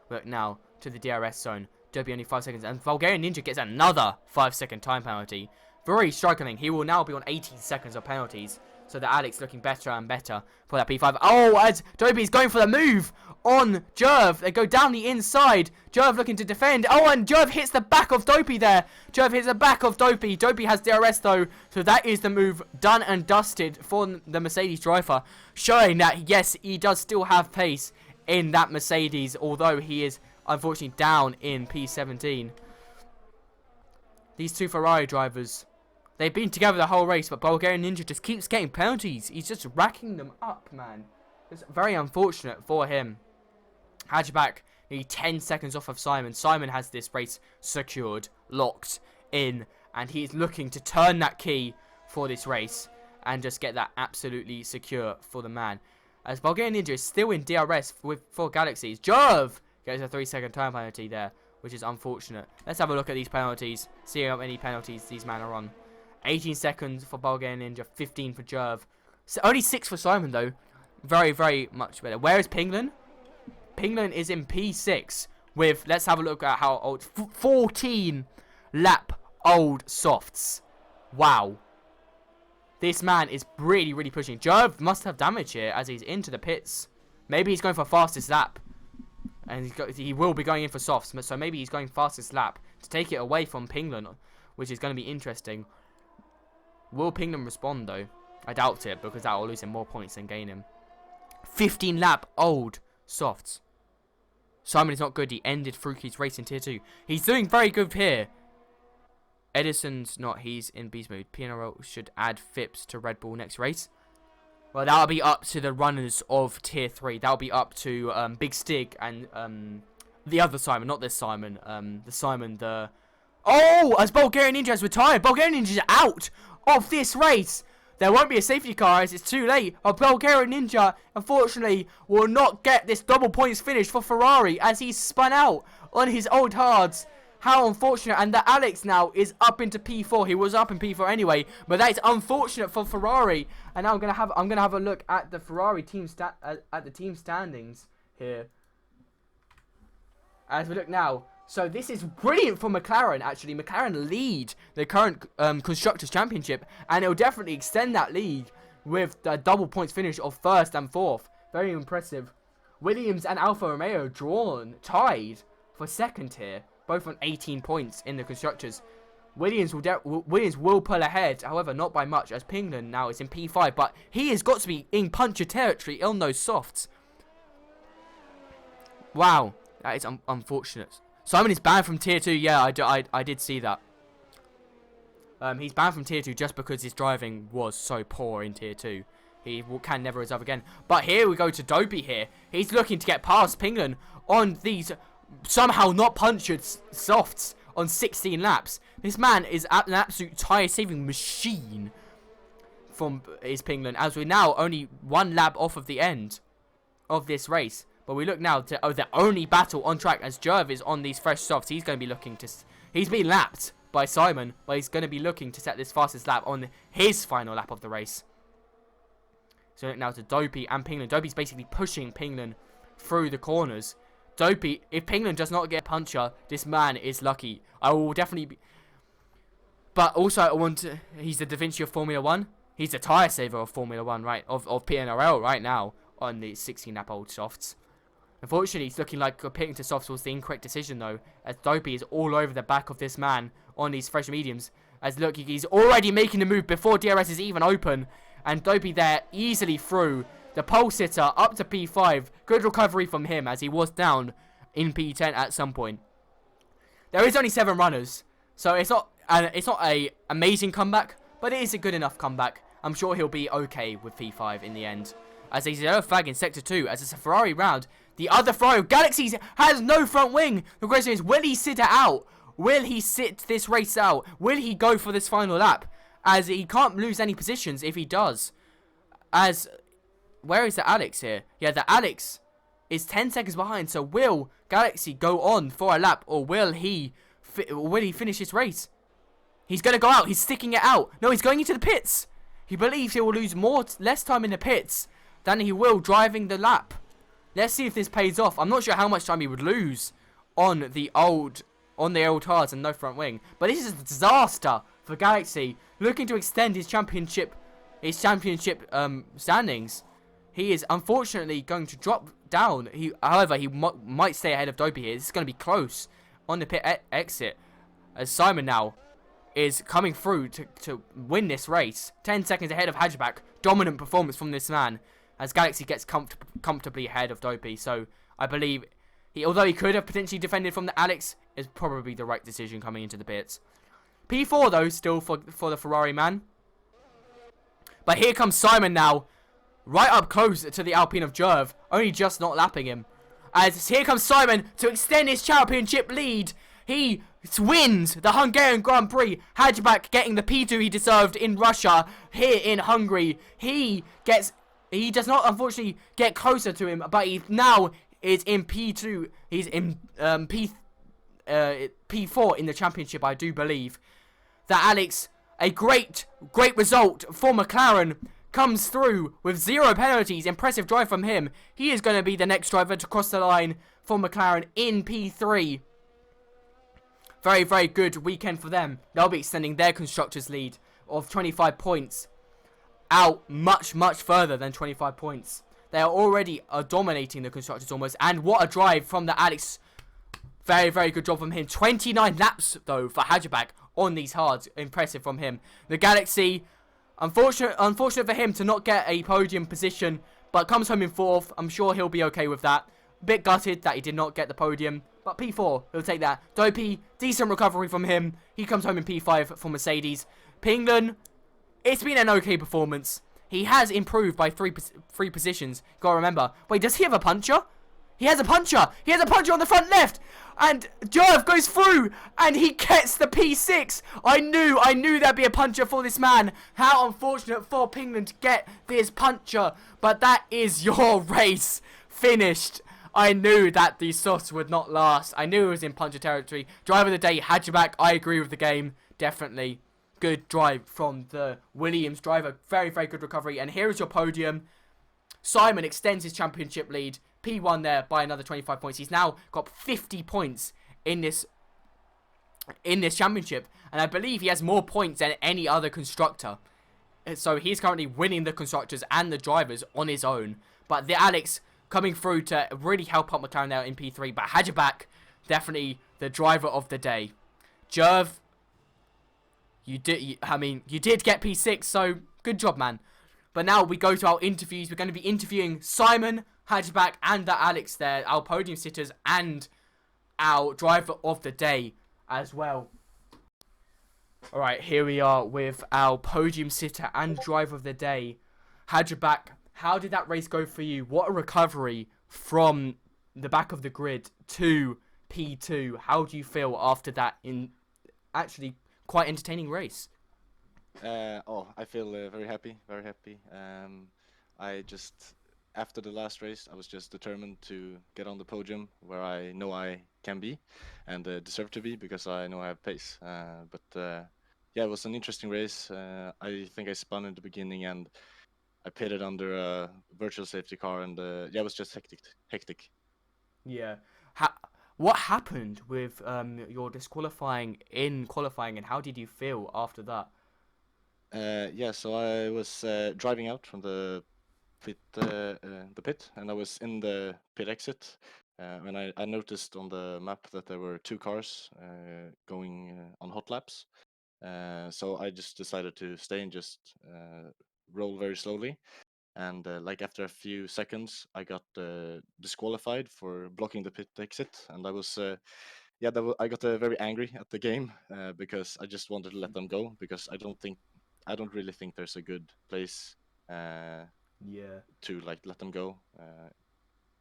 Look now to the DRS zone. Dopey only 5 seconds, and Bulgarian Ninja gets another 5-second time penalty. Very struggling. He will now be on 18 seconds of penalties. So the Alex looking better and better for that P5. Oh, as Dopey's going for the move on Jerv. They go down the inside. Jerv looking to defend. Oh, and Jerv hits the back of Dopey there. Jerv hits the back of Dopey. Dopey has DRS though. So that is the move done and dusted for the Mercedes driver. Showing that, yes, he does still have pace in that Mercedes. Although he is unfortunately down in P17. These two Ferrari drivers... They've been together the whole race, but Bulgarian Ninja just keeps getting penalties. He's just racking them up, man. It's very unfortunate for him. Hajibak nearly 10 seconds off of Simon. Simon has this race secured, locked in, and he's looking to turn that key for this race and just get that absolutely secure for the man. As Bulgarian Ninja is still in DRS with 4 Galaxies. Jerv gets a 3-second time penalty there, which is unfortunate. Let's have a look at these penalties, see how many penalties these men are on. 18 seconds for Bulgarian Ninja, 15 for Jerv. So only 6 for Simon, though. Very, very much better. Where is Pingland? Pingland is in P6 with, let's have a look at how old, 14 lap old softs. Wow. This man is really, really pushing. Jerv must have damage here as he's into the pits. Maybe he's going for fastest lap. And he will be going in for softs. So maybe he's going fastest lap to take it away from Pingland, which is going to be interesting. Will Pingland respond though? I doubt it, because that will lose him more points than gain him. 15 lap old softs. Simon is not good. He ended Fruki's race in tier 2. He's doing very good here. Edison's not. He's in beast mode. PNRL should add Phipps to Red Bull next race. Well, that'll be up to the runners of tier 3. That'll be up to Big Stig and the other Simon, not this Simon. The Simon, the... Oh, as Bulgarian Ninja has retired. Bulgarian Ninja is out of this race. There won't be a safety car as it's too late. But Bulgarian Ninja, unfortunately, will not get this double points finish for Ferrari as he's spun out on his old hards. How unfortunate. And the Alex now is up into P4. He was up in P4 anyway, but that is unfortunate for Ferrari. And now I'm gonna have a look at the Ferrari team team standings here. As we look now. So this is brilliant for McLaren, actually. McLaren lead the current Constructors' Championship, and it will definitely extend that lead with the double points finish of 1st and 4th. Very impressive. Williams and Alfa Romeo tied for 2nd here, both on 18 points in the Constructors. Williams will pull ahead, however, not by much, as Pingland now is in P5, but he has got to be in puncher territory on those softs. Wow, that is unfortunate. Simon is banned from tier 2. Yeah, I did see that. He's banned from tier 2 just because his driving was so poor in tier 2. He can never reserve again. But here we go to Dopey here. He's looking to get past Pingland on these somehow not punctured softs on 16 laps. This man is an absolute tyre-saving machine from his Pingland, as we're now only 1 lap off of the end of this race. But we look now to the only battle on track as Jerv is on these fresh softs. He's going to be looking to... He's been lapped by Simon, but he's going to be looking to set this fastest lap on his final lap of the race. So look now to Dopey and Pingland. Dopey's basically pushing Pingland through the corners. Dopey, if Pingland does not get a puncher, this man is lucky. I will definitely be... But also, I want to... He's the Da Vinci of Formula 1. He's the tyre saver of Formula 1, right? Of PNRL right now on the 16 lap old softs. Unfortunately, it's looking like picking to softs was the incorrect decision, though, as Dopey is all over the back of this man on these fresh mediums. As look, he's already making the move before DRS is even open, and Dopey there easily through The pole sitter up to P5. Good recovery from him as he was down in P10 at some point. There is only 7 runners, so it's not a amazing comeback, but it is a good enough comeback. I'm sure he'll be okay with P5 in the end. As he's yellow flag in Sector 2, as it's a Ferrari round. The other Ferrari, Galaxy, has no front wing. The question is, will he sit it out? Will he sit this race out? Will he go for this final lap? As he can't lose any positions if he does. As, where is the Alex here? Yeah, the Alex is 10 seconds behind. So will Galaxy go on for a lap, or will he finish his race? He's going to go out. He's sticking it out. No, he's going into the pits. He believes he will lose less time in the pits than he will driving the lap. Let's see if this pays off. I'm not sure how much time he would lose on the old hards and no front wing. But this is a disaster for Galaxy, looking to extend his championship standings. He is unfortunately going to drop down. However, he might stay ahead of Dopey here. This is going to be close on the pit exit, as Simon now is coming through to win this race. 10 seconds ahead of Hatchback. Dominant performance from this man, as Galaxy gets comfortably ahead of Dopey. So I believe, although he could have potentially defended from the Alex, is probably the right decision coming into the pits. P4 though, still for the Ferrari man. But here comes Simon now, right up close to the Alpine of Jerv, only just not lapping him. As here comes Simon to extend his championship lead. He wins the Hungarian Grand Prix. Hatchback getting the P2 he deserved in Russia, here in Hungary. He does not unfortunately get closer to him, but he now is in P2. He's in P4 in the championship, I do believe. That Alex, a great result for McLaren, comes through with 0 penalties. Impressive drive from him. He is going to be the next driver to cross the line for McLaren in P3. Very, very good weekend for them. They'll be extending their constructors' lead of 25 points out much, much further than 25 points. They are already dominating the constructors almost. And what a drive from the Alex. Very, very good job from him. 29 laps, though, for Hatchback on these hards. Impressive from him. The Galaxy, unfortunate for him to not get a podium position, but comes home in 4th. I'm sure he'll be okay with that. A bit gutted that he did not get the podium, but P4, he'll take that. Dopey, decent recovery from him. He comes home in P5 for Mercedes. Pinglen, it's been an okay performance. He has improved by three positions. Gotta remember. Wait, does he have a puncher? He has a puncher. He has a puncher on the front left. And Jerv goes through. And he gets the P6. I knew there'd be a puncher for this man. How unfortunate for Pinglen to get this puncher. But that is your race finished. I knew that the sauce would not last. I knew it was in puncher territory. Driver of the day, Hatchback. I agree with the game. Definitely. Good drive from the Williams driver. Very, very good recovery. And here is your podium. Simon extends his championship lead. P1 there by another 25 points. He's now got 50 points in this championship. And I believe he has more points than any other constructor. So he's currently winning the constructors and the drivers on his own. But the Alex coming through to really help out McLaren there in P3. But Hatchback, definitely the driver of the day. Jerv, you did get P6, so good job, man. But now we go to our interviews. We're going to be interviewing Simon, Hatchback, and the Alex there, our podium sitters, and our driver of the day as well. Alright, here we are with our podium sitter and driver of the day. Hatchback, how did that race go for you? What a recovery from the back of the grid to P2. How do you feel after that in actually quite entertaining race? I feel very happy. After the last race, I was just determined to get on the podium where I know I can be and deserve to be, because I know I have pace. Yeah, it was an interesting race. I think I spun in the beginning and I pitted under a virtual safety car, and yeah, it was just hectic. Yeah. What happened with your disqualifying in qualifying, and how did you feel after that? Yeah, so I was driving out from the pit, and I was in the pit exit, and I noticed on the map that there were 2 cars going on hot laps. So I just decided to stay and just roll very slowly. and like after a few seconds, I got disqualified for blocking the pit exit, and I was yeah, I got very angry at the game because I just wanted to let them go because I don't really think there's a good place Yeah. to like let them go.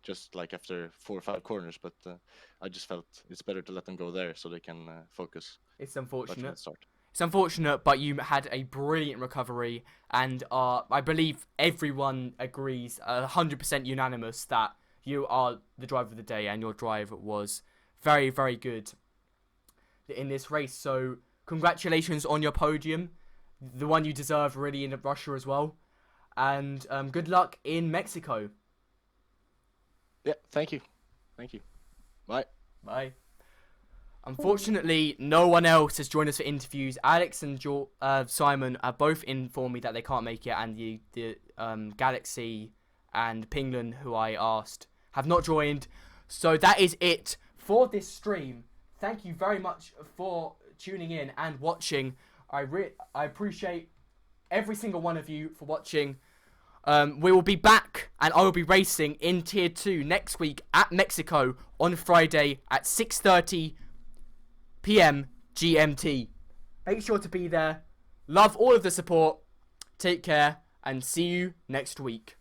Just like after 4 or 5 corners, but I just felt it's better to let them go there so they can focus It's right from unfortunate. the start. It's unfortunate, but you had a brilliant recovery, and I believe everyone agrees, 100% unanimous, that you are the driver of the day, and your drive was very, very good in this race. So, congratulations on your podium, the one you deserve really in Russia as well, and good luck in Mexico. Yeah, thank you. Bye. Bye. Unfortunately, no one else has joined us for interviews. Alex and Simon have both informed me that they can't make it, and the Galaxy and Pinglan, who I asked, have not joined. So that is it for this stream. Thank you very much for tuning in and watching. I appreciate every single one of you for watching. We will be back, and I will be racing in Tier 2 next week at Mexico on Friday at 6:30 p.m. GMT. Make sure to be there. Love all of the support. Take care, and see you next week.